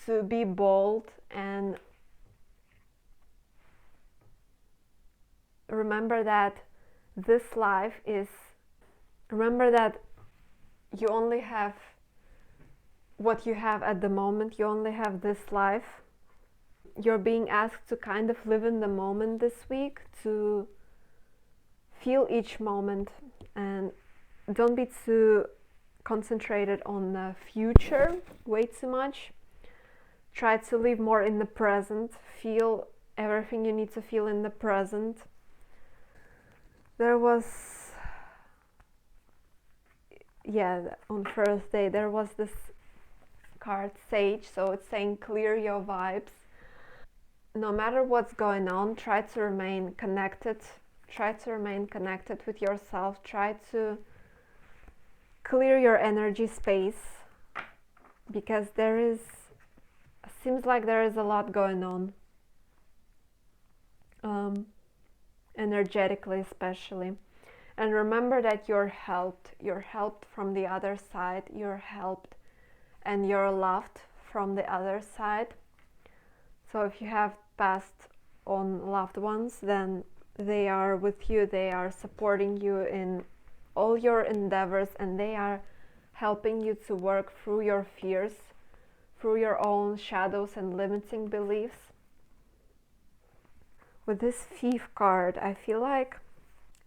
to be bold, and remember that you only have what you have at the moment. You only have this life. You're being asked to kind of live in the moment this week, to feel each moment, and don't be too concentrated on the future way too much. Try to live more in the present. Feel everything you need to feel in the present. There was, on Thursday there was this card, Sage, so it's saying clear your vibes. No matter what's going on, try to remain connected. Try to remain connected with yourself. Try to clear your energy space, because seems like there is a lot going on, energetically especially. And remember that you're helped from the other side. You're helped and you're loved from the other side. So if you have passed on loved ones, then they are with you, they are supporting you in all your endeavors, and they are helping you to work through your fears, through your own shadows and limiting beliefs. With this Thief card, I feel like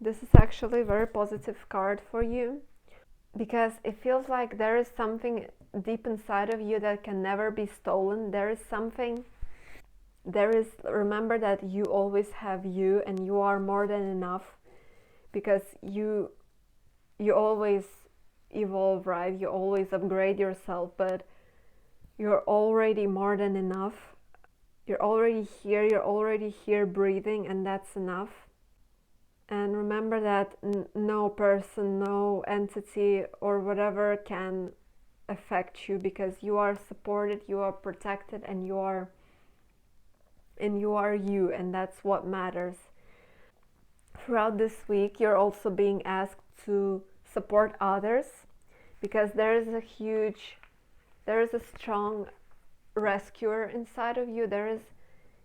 this is actually a very positive card for you, because it feels like there is something deep inside of you that can never be stolen. Remember that you always have you, and you are more than enough, because you always evolve, right? You always upgrade yourself, but you're already more than enough. You're already here breathing, and that's enough. And remember that no person, no entity or whatever can affect you, because you are supported, you are protected, and you are you, and that's what matters. Throughout this week, you're also being asked to support others, because there is a strong rescuer inside of you.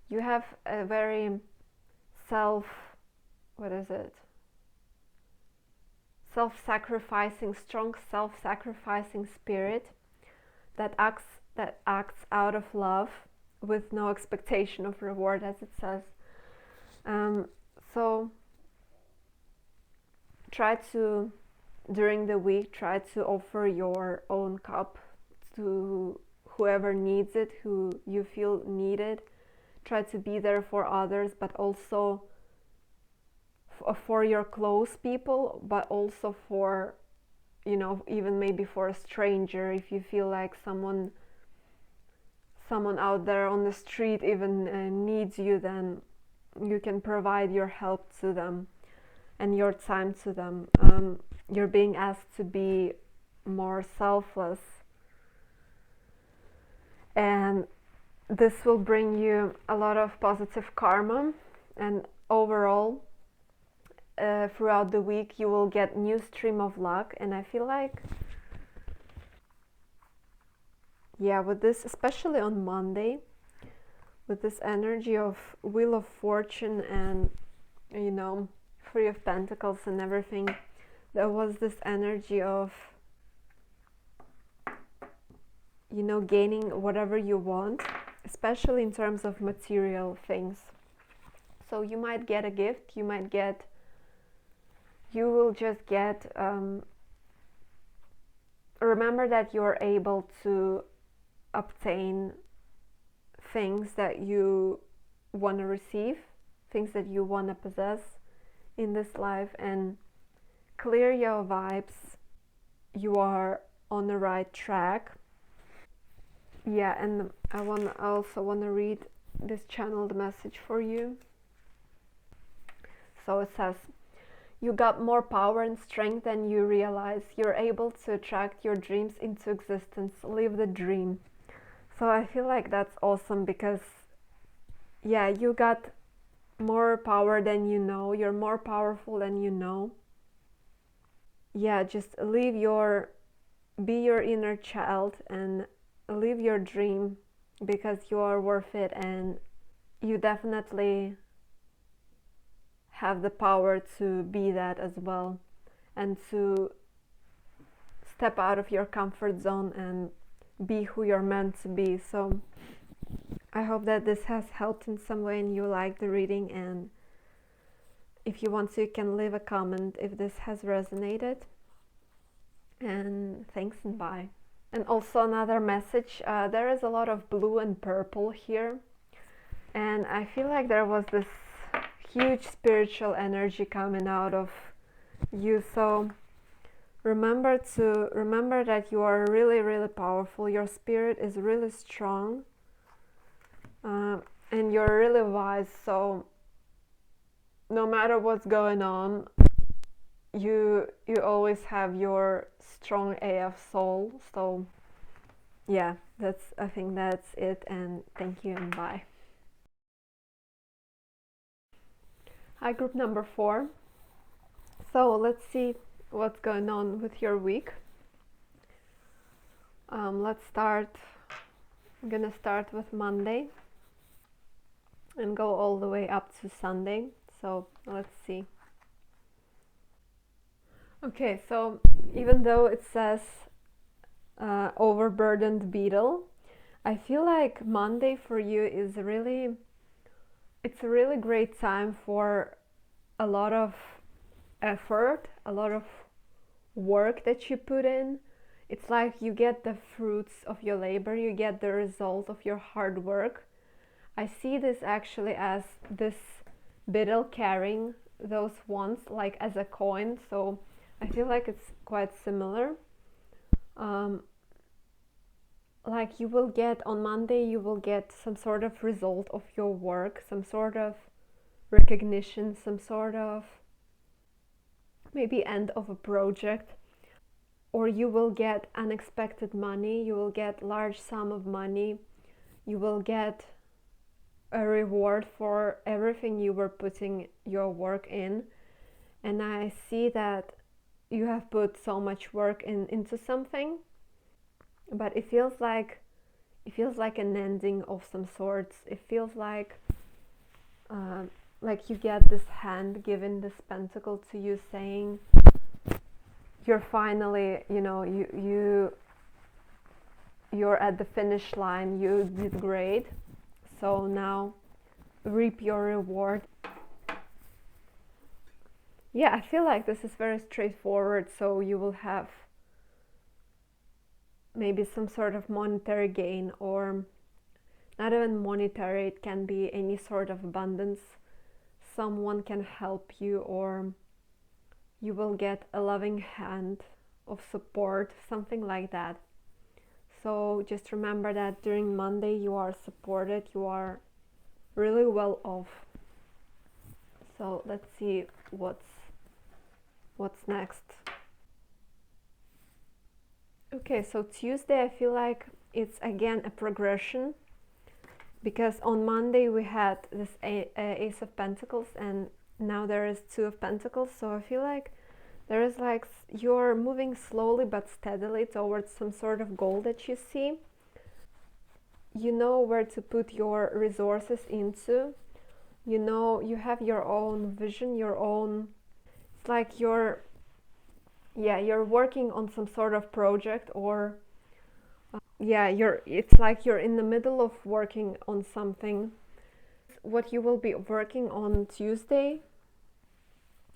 You have a very strong self-sacrificing spirit that acts out of love with no expectation of reward, as it says. So during the week, try to offer your own cup to whoever needs it, who you feel needed. Try to be there for others, but also for your close people, but also for, even maybe for a stranger. If you feel like someone out there on the street even needs you, then you can provide your help to them and your time to them. You're being asked to be more selfless, and this will bring you a lot of positive karma. And overall, throughout the week, you will get new stream of luck. And I feel like, with this, especially on Monday, with this energy of Wheel of Fortune and Three of Pentacles and everything, there was this energy of gaining whatever you want, especially in terms of material things. So you might get a gift, you will just get remember that you're able to obtain things that you want to receive, things that you want to possess in this life, and clear your vibes. You are on the right track. Yeah, and I also want to read this channeled message for you. So it says, you got more power and strength than you realize. You're able to attract your dreams into existence. Live the dream. So I feel like that's awesome because, yeah, you got more power than you know. You're more powerful than you know. Yeah, just be your inner child and live your dream because you are worth it, and you definitely have the power to be that as well, and to step out of your comfort zone and be who you're meant to be. So I hope that this has helped in some way and you like the reading, and if you want to, you can leave a comment if this has resonated. And thanks and bye. And also another message, there is a lot of blue and purple here, and I feel like there was this huge spiritual energy coming out of you. So remember that you are really, really powerful. Your spirit is really strong, and you're really wise. So no matter what's going on, you always have your strong AF soul. So yeah, I think that's it, and thank you and bye. Hi, group number 4. So let's see what's going on with your week. Let's start. I'm gonna start with Monday and go all the way up to Sunday. So let's see. Okay, so even though it says overburdened beetle, I feel like Monday for you is it's a really great time for a lot of effort, a lot of work that you put in. It's like you get the fruits of your labor, you get the result of your hard work. I see this actually as this beetle carrying those ones like as a coin, so I feel like it's quite similar. Like you will get on Monday, you will get some sort of result of your work, some sort of recognition, some sort of maybe end of a project, or you will get unexpected money, you will get large sum of money, you will get a reward for everything you were putting your work in. And I see that you have put so much work into something, but it feels like an ending of some sorts. It feels like you get this hand given this pentacle to you, saying you're finally, you're at the finish line, you did great, so now reap your reward. Yeah, I feel like this is very straightforward, so you will have maybe some sort of monetary gain, or not even monetary, it can be any sort of abundance. Someone can help you, or you will get a loving hand of support, something like that. So just remember that during Monday you are supported, you are really well off. So let's see what's next. Okay, so Tuesday I feel like it's again a progression, because on Monday we had this Ace of Pentacles, and now there is Two of Pentacles. So I feel like there is like you're moving slowly but steadily towards some sort of goal that you see. You know where to put your resources into. You know, you have your own vision, your own, it's like you're working on some sort of project, or it's like you're in the middle of working on something. What you will be working on Tuesday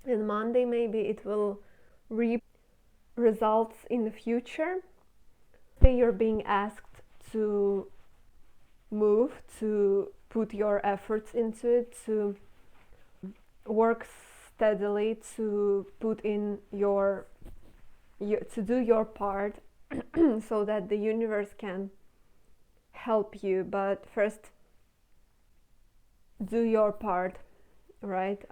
and Monday, maybe it will reap results in the future. You're being asked to move, to put your efforts into it, to work steadily, to put in to do your part so that the universe can help you. But first, do your part, right?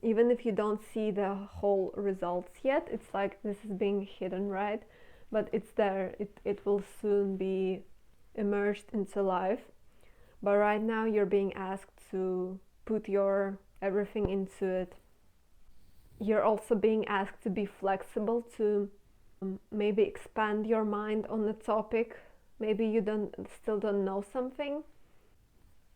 Even if you don't see the whole results yet, it's like this is being hidden, right? But it's there. It will soon be emerged into life. But right now you're being asked to put your everything into it. You're also being asked to be flexible, to maybe expand your mind on the topic. Maybe you still don't know something.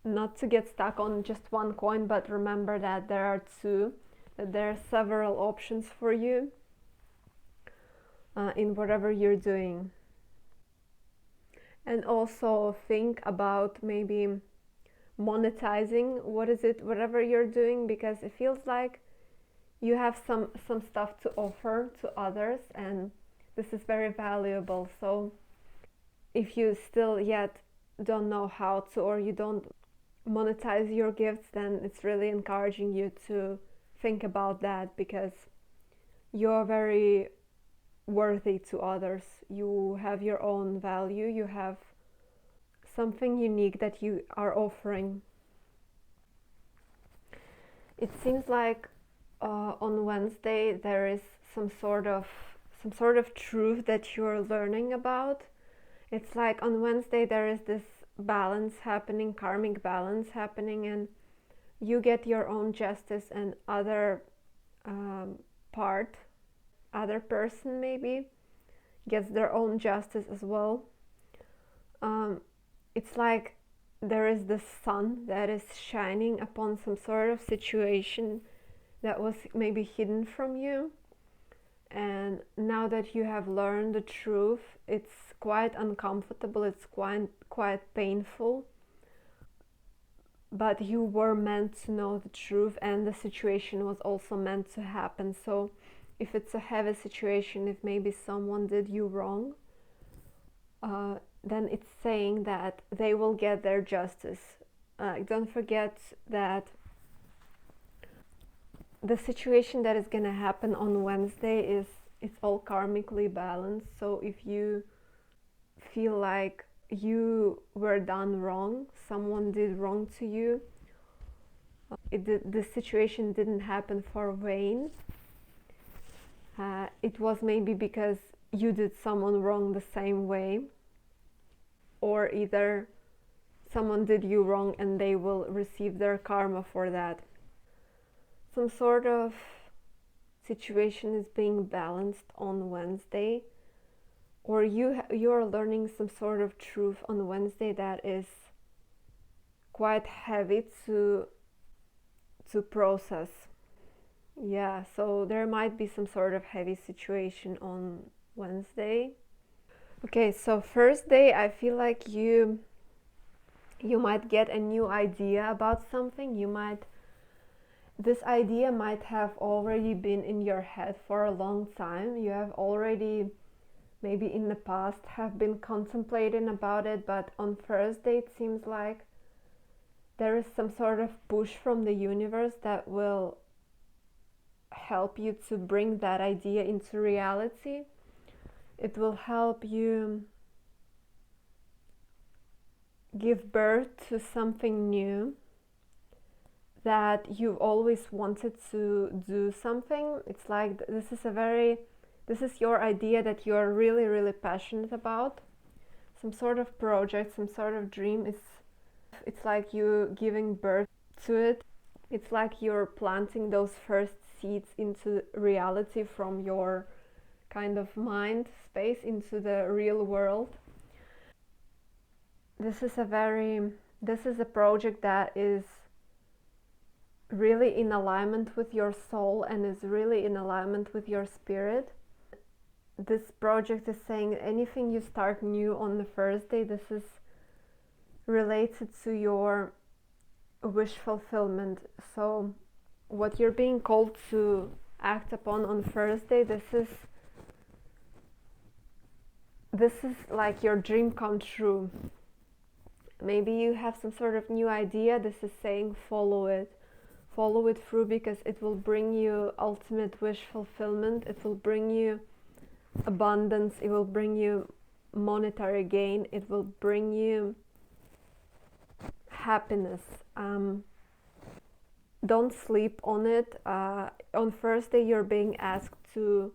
Not to get stuck on just one coin, but remember that there are two, that there are several options for you in whatever you're doing. And also think about maybe monetizing whatever you're doing, because it feels like you have some stuff to offer to others, and this is very valuable. So if you still yet don't know how to, or you don't monetize your gifts, then it's really encouraging you to think about that, because you're very worthy to others. You have your own value, you have something unique that you are offering. It seems like on Wednesday there is some sort of truth that you're learning about. It's like on Wednesday there is this balance happening, karmic balance happening, and you get your own justice, and other person maybe gets their own justice as well. It's like there is the sun that is shining upon some sort of situation that was maybe hidden from you, and now that you have learned the truth, it's quite uncomfortable, it's quite painful, but you were meant to know the truth, and the situation was also meant to happen. So if it's a heavy situation, if maybe someone did you wrong, then it's saying that they will get their justice. Don't forget that the situation that is going to happen on Wednesday it's all karmically balanced. So if you feel like you were done wrong, someone did wrong to you, the situation didn't happen for vain. It was maybe because you did someone wrong the same way, or either someone did you wrong and they will receive their karma for that. Some sort of situation is being balanced on Wednesday, or you are learning some sort of truth on Wednesday that is quite heavy to process. Yeah, so there might be some sort of heavy situation on Wednesday. Okay, so first day, I feel like you might get a new idea about something. This idea might have already been in your head for a long time. You have already, maybe in the past, have been contemplating about it, but on Thursday it seems like there is some sort of push from the universe that will help you to bring that idea into reality. It will help you give birth to something new, that you've always wanted to do something. It's like this is your idea that you're really, really passionate about. Some sort of project, some sort of dream. It's like you giving birth to it. It's like you're planting those first seeds into reality from your kind of mind space into the real world. This is a project that is really in alignment with your soul and is really in alignment with your spirit. This project is saying anything you start new on the first day, this is related to your wish fulfillment. So what you're being called to act upon on Thursday, this is like your dream come true. Maybe you have some sort of new idea. This is saying follow it. Follow it through, because it will bring you ultimate wish fulfillment. It will bring you abundance. It will bring you monetary gain. It will bring you happiness. Don't sleep on it. On Thursday, you're being asked to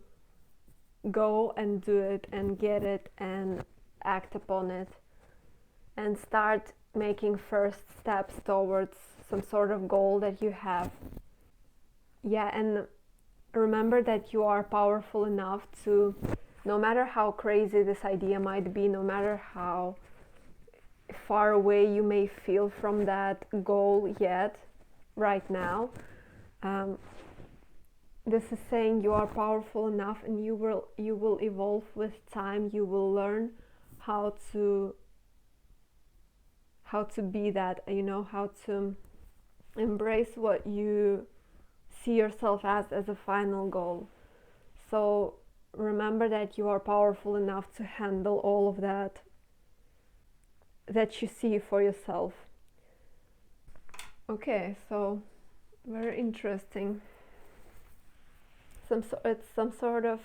go and do it and get it and act upon it and start making first steps towards some sort of goal that you have. Yeah, and remember that you are powerful enough to, no matter how crazy this idea might be, no matter how far away you may feel from that goal yet, right now, this is saying you are powerful enough, and you will evolve with time. You will learn how to be that, how to embrace what you see yourself as a final goal. So remember that you are powerful enough to handle all of that you see for yourself. Okay, so very interesting. It's some sort of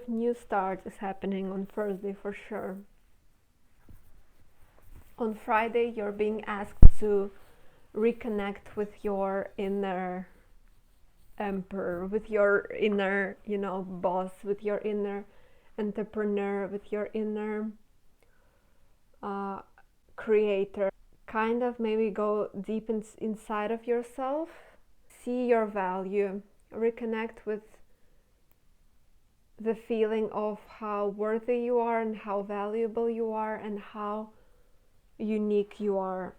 new start is happening on Thursday for sure. On Friday, you're being asked to reconnect with your inner emperor, with your inner, boss, with your inner entrepreneur, with your inner creator. Kind of maybe go deep inside of yourself, see your value, reconnect with the feeling of how worthy you are and how valuable you are and how unique you are,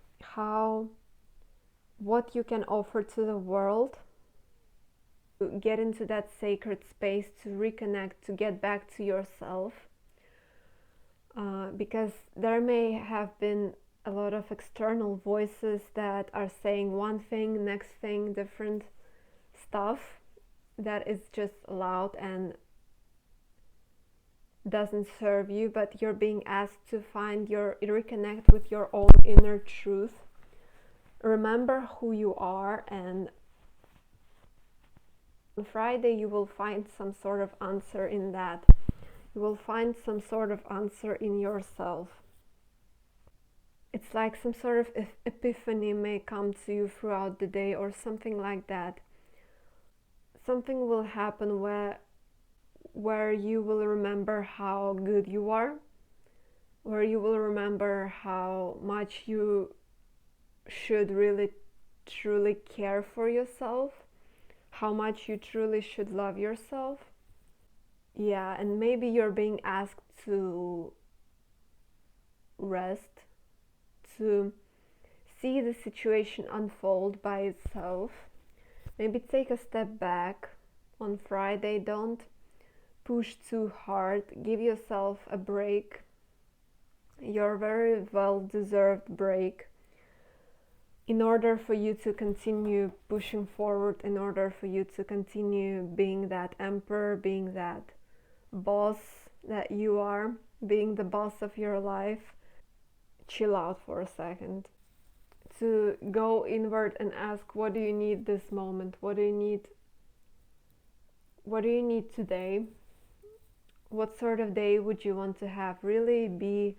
what you can offer to the world. Get into that sacred space to reconnect, to get back to yourself, because there may have been a lot of external voices that are saying one thing, next thing, different stuff that is just loud and doesn't serve you, but you're being asked to reconnect with your own inner truth. Remember who you are, and on Friday you will find some sort of answer in that. You will find some sort of answer in yourself. It's like some sort of epiphany may come to you throughout the day or something like that. Something will happen where you will remember how good you are, where you will remember how much you should really truly care for yourself, how much you truly should love yourself. Yeah, and maybe you're being asked to rest, to see the situation unfold by itself. Maybe take a step back on Friday. Don't push too hard. Give yourself a break, your very well-deserved break, in order for you to continue pushing forward, in order for you to continue being that emperor, being that boss that you are, being the boss of your life. Chill out for a second. To go inward and ask, what do you need this moment? What do you need? What do you need today? What sort of day would you want to have? Really be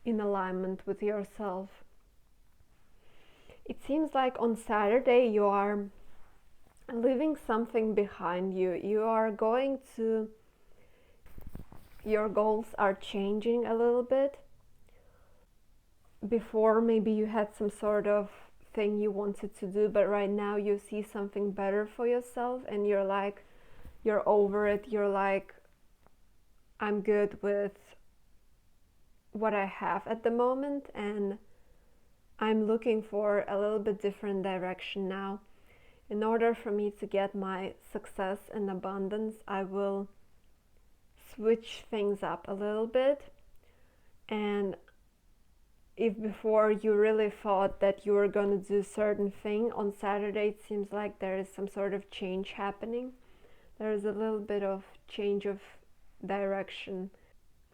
in alignment with yourself. It seems like on Saturday you are leaving something behind you. You are going to, your goals are changing a little bit. Before, maybe you had some sort of thing you wanted to do, but right now you see something better for yourself and you're over it. You're like, I'm good with what I have at the moment, and I'm looking for a little bit different direction now. In order for me to get my success and abundance, I will switch things up a little bit. And if before you really thought that you were going to do a certain thing, on Saturday it seems like there is some sort of change happening. There is a little bit of change of direction.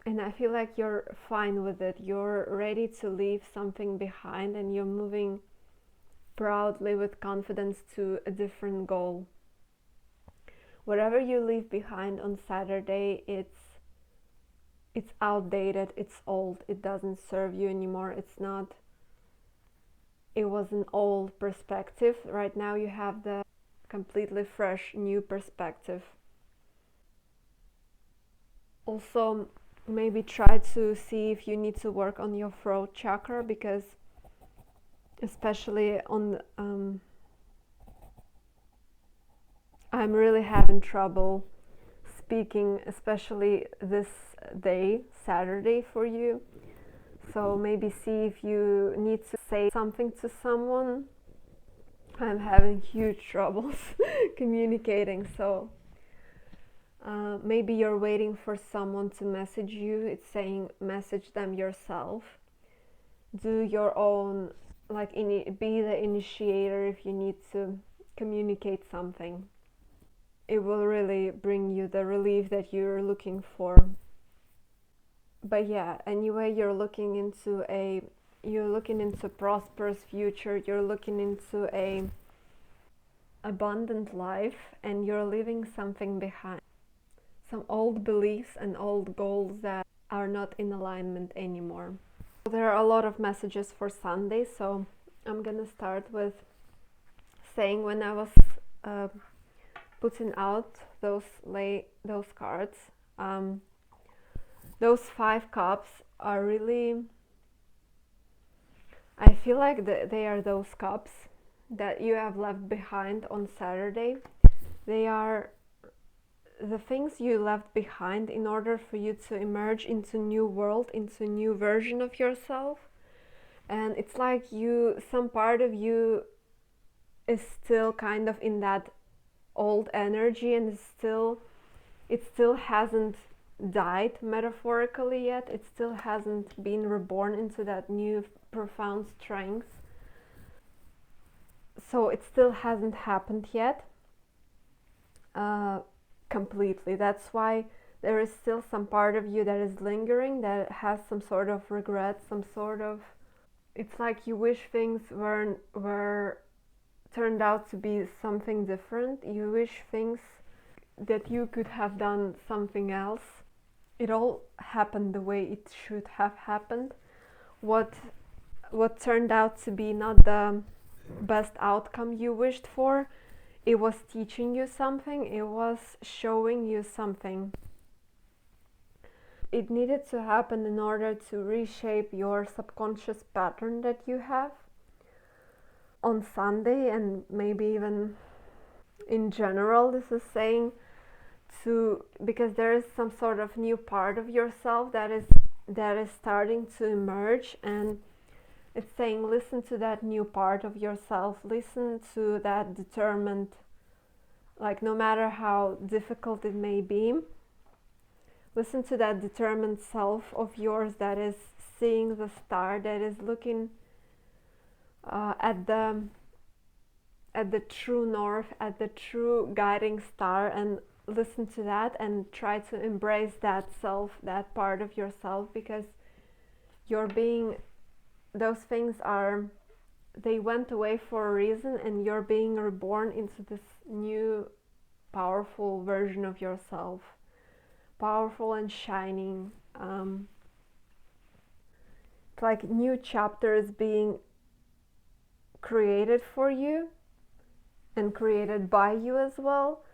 and I feel like you're fine with it. You're ready to leave something behind, and you're moving proudly with confidence to a different goal. Whatever you leave behind on Saturday, it's outdated, it's old, it doesn't serve you anymore. It was an old perspective. Right now you have the completely fresh new perspective. Also, maybe try to see if you need to work on your throat chakra, because especially on I'm really having trouble speaking, especially this day, Saturday, for you. So maybe see if you need to say something to someone. I'm having huge troubles communicating, so maybe you're waiting for someone to message you. It's saying message them yourself. Do your own, like, be the initiator if you need to communicate something. It will really bring you the relief that you're looking for. But yeah, anyway, you're looking into prosperous future, you're looking into a abundant life, and you're leaving something behind. Some old beliefs and old goals that are not in alignment anymore. There are a lot of messages for Sunday, so I'm gonna start with saying, when I was putting out those cards, those 5 cups are really, I feel like they are those cups that you have left behind on Saturday. They are the things you left behind in order for you to emerge into new world, into new version of yourself. And it's like some part of you is still kind of in that old energy, and it still hasn't died metaphorically yet. It still hasn't been reborn into that new profound strength. So it still hasn't happened yet completely. That's why there is still some part of you that is lingering, that has some sort of regret, some sort of, it's like you wish things were turned out to be something different. You wish things that you could have done something else. It all happened the way it should have happened. What turned out to be not the best outcome you wished for, it was teaching you something, it was showing you something. It needed to happen in order to reshape your subconscious pattern that you have on Sunday, and maybe even in general. This is saying because there is some sort of new part of yourself that is starting to emerge, and it's saying listen to that new part of yourself, listen to that determined, like, no matter how difficult it may be, listen to that determined self of yours that is seeing the star, that is looking at the true north, at the true guiding star, and listen to that and try to embrace that self, that part of yourself, because those things they went away for a reason, and you're being reborn into this new powerful version of yourself, powerful and shining. It's like new chapters being created for you and created by you as well.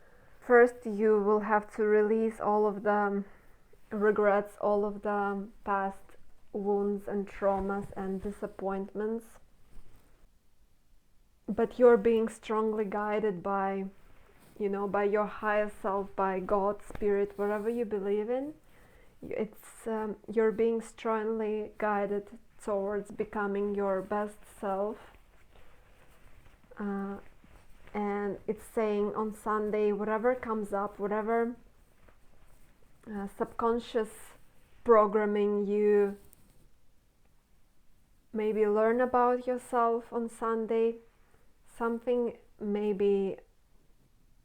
First, you will have to release all of the regrets, all of the past wounds and traumas and disappointments. But you're being strongly guided by your higher self, by God, Spirit, whatever you believe in. You're being strongly guided towards becoming your best self. And it's saying on Sunday, whatever comes up, whatever subconscious programming you maybe learn about yourself on Sunday, something may be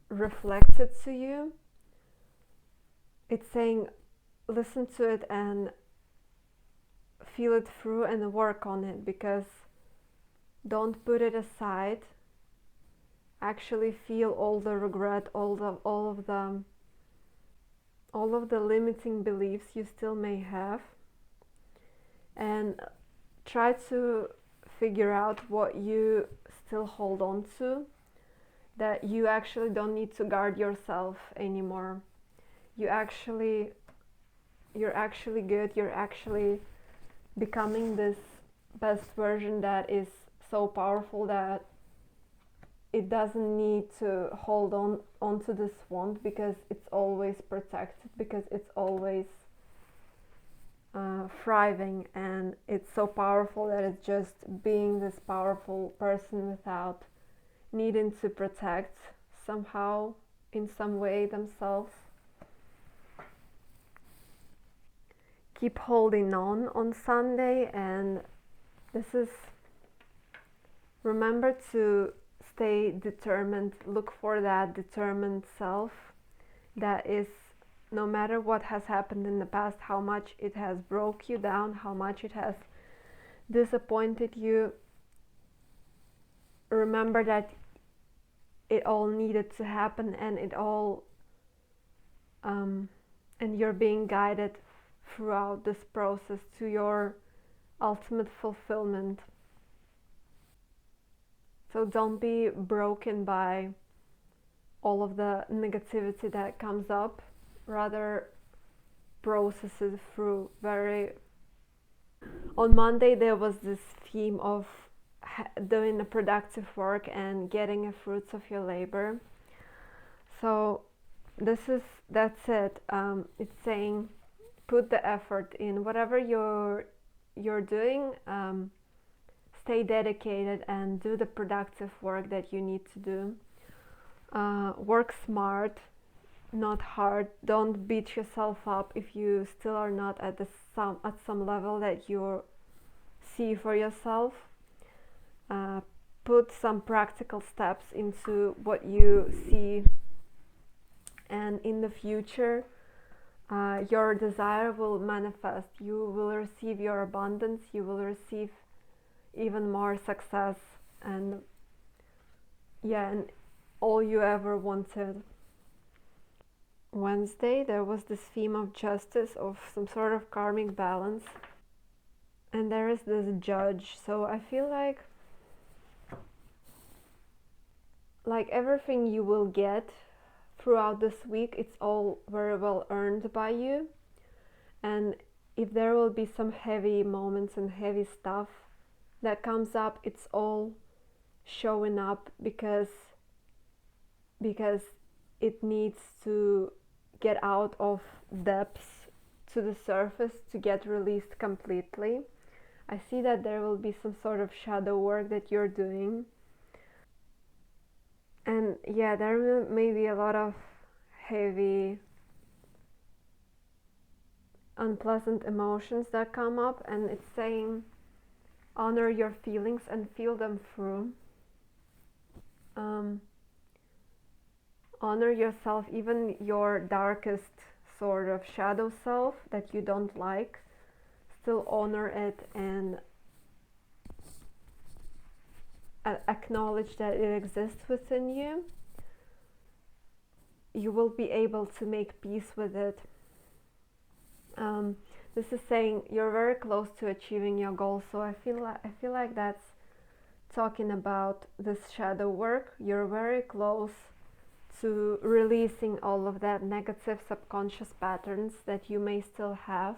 reflected to you. It's saying listen to it and feel it through and work on it, because don't put it aside. Actually feel all the regret, all of the limiting beliefs you still may have, and try to figure out what you still hold on to, that you actually don't need to guard yourself anymore. You're actually good. You're actually becoming this best version that is so powerful that it doesn't need to hold on onto this wand, because it's always protected, because it's always thriving, and it's so powerful that it's just being this powerful person without needing to protect somehow, in some way, themselves. Keep holding on Sunday, and this is, remember to stay determined. Look for that determined self that is, no matter what has happened in the past, how much it has broke you down, how much it has disappointed you, remember that it all needed to happen, and it all and you're being guided throughout this process to your ultimate fulfillment. So don't be broken by all of the negativity that comes up. Rather, process it through. On Monday there was this theme of doing the productive work and getting the fruits of your labor. So that's it. It's saying, put the effort in whatever you're doing. Stay dedicated and do the productive work that you need to do. Work smart, not hard. Don't beat yourself up if you still are not at some level that you see for yourself. Put some practical steps into what you see, and in the future your desire will manifest. You will receive your abundance. You will receive even more success, and all you ever wanted. Wednesday there was this theme of justice, of some sort of karmic balance, and there is this judge. So I feel like everything you will get throughout this week, it's all very well earned by you. And if there will be some heavy moments and heavy stuff that comes up, it's all showing up because it needs to get out of depths to the surface to get released completely. I see that there will be some sort of shadow work that you're doing, and there may be a lot of heavy, unpleasant emotions that come up, and it's saying, honor your feelings and feel them through. Honor yourself, even your darkest sort of shadow self that you don't like. Still honor it and acknowledge that it exists within you. You will be able to make peace with it. This is saying you're very close to achieving your goal. So I feel like that's talking about this shadow work. You're very close to releasing all of that negative subconscious patterns that you may still have.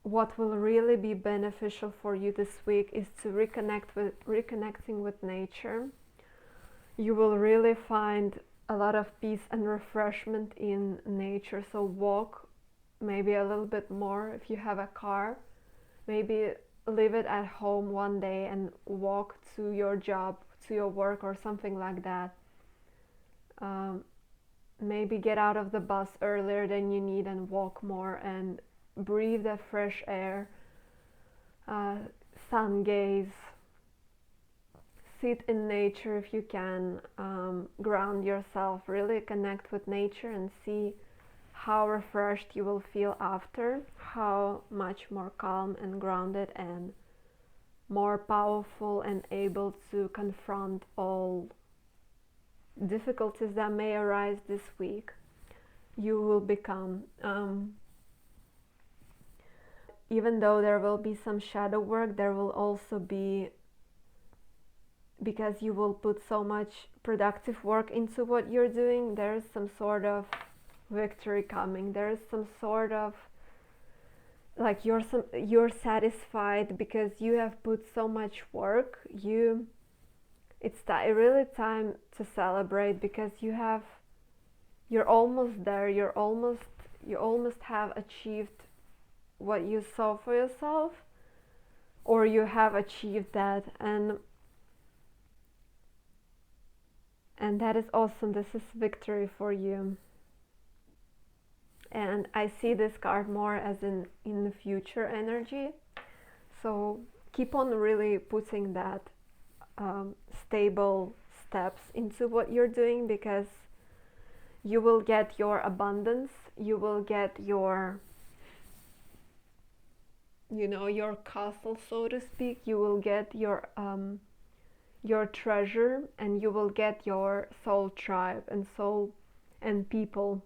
What will really be beneficial for you this week is to reconnecting with nature. You will really find a lot of peace and refreshment in nature. So walk maybe a little bit more if you have a car. Maybe leave it at home one day and walk to your job, to your work, or something like that. Maybe get out of the bus earlier than you need and walk more and breathe the fresh air, sun gaze, sit in nature if you can, ground yourself, really connect with nature and see how refreshed you will feel after, how much more calm and grounded and more powerful and able to confront all difficulties that may arise this week you will become. Even though there will be some shadow work, there will also be, because you will put so much productive work into what you're doing, there is some sort of victory coming. There is some sort of like you're satisfied because you have put so much work. It's really time to celebrate because you're almost there. You almost have achieved what you saw for yourself, or you have achieved that, and that is awesome. This is victory for you. And I see this card more as in the future energy, so keep on really putting that stable steps into what you're doing, because you will get your abundance, you will get your your castle, so to speak. You will get your treasure, and you will get your soul tribe and people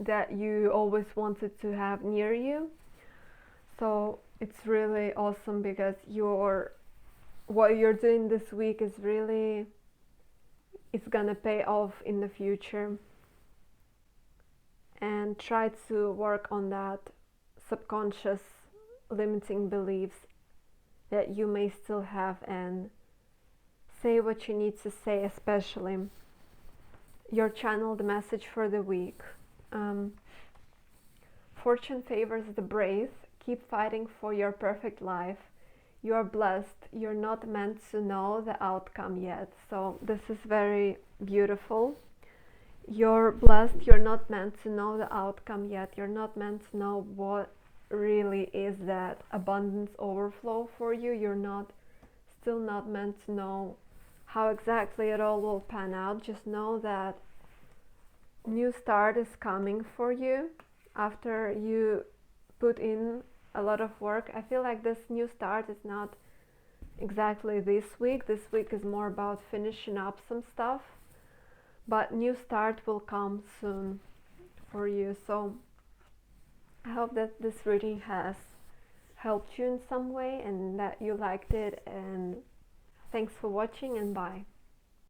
that you always wanted to have near you. So it's really awesome because what you're doing this week is really, it's gonna pay off in the future. And try to work on that subconscious limiting beliefs that you may still have, and say what you need to say, especially your channeled message for the week. Fortune favors the brave. Keep fighting for your perfect life. You are blessed. You're not meant to know the outcome yet. So this is very beautiful. You're blessed. You're not meant to know the outcome yet. You're not meant to know what really is that abundance overflow for you. You're still not meant to know how exactly it all will pan out. Just know that new start is coming for you after you put in a lot of work. I feel like this new start is not exactly this week. This week is more about finishing up some stuff, but new start will come soon for you. So I hope that this reading has helped you in some way and that you liked it, and thanks for watching, and bye.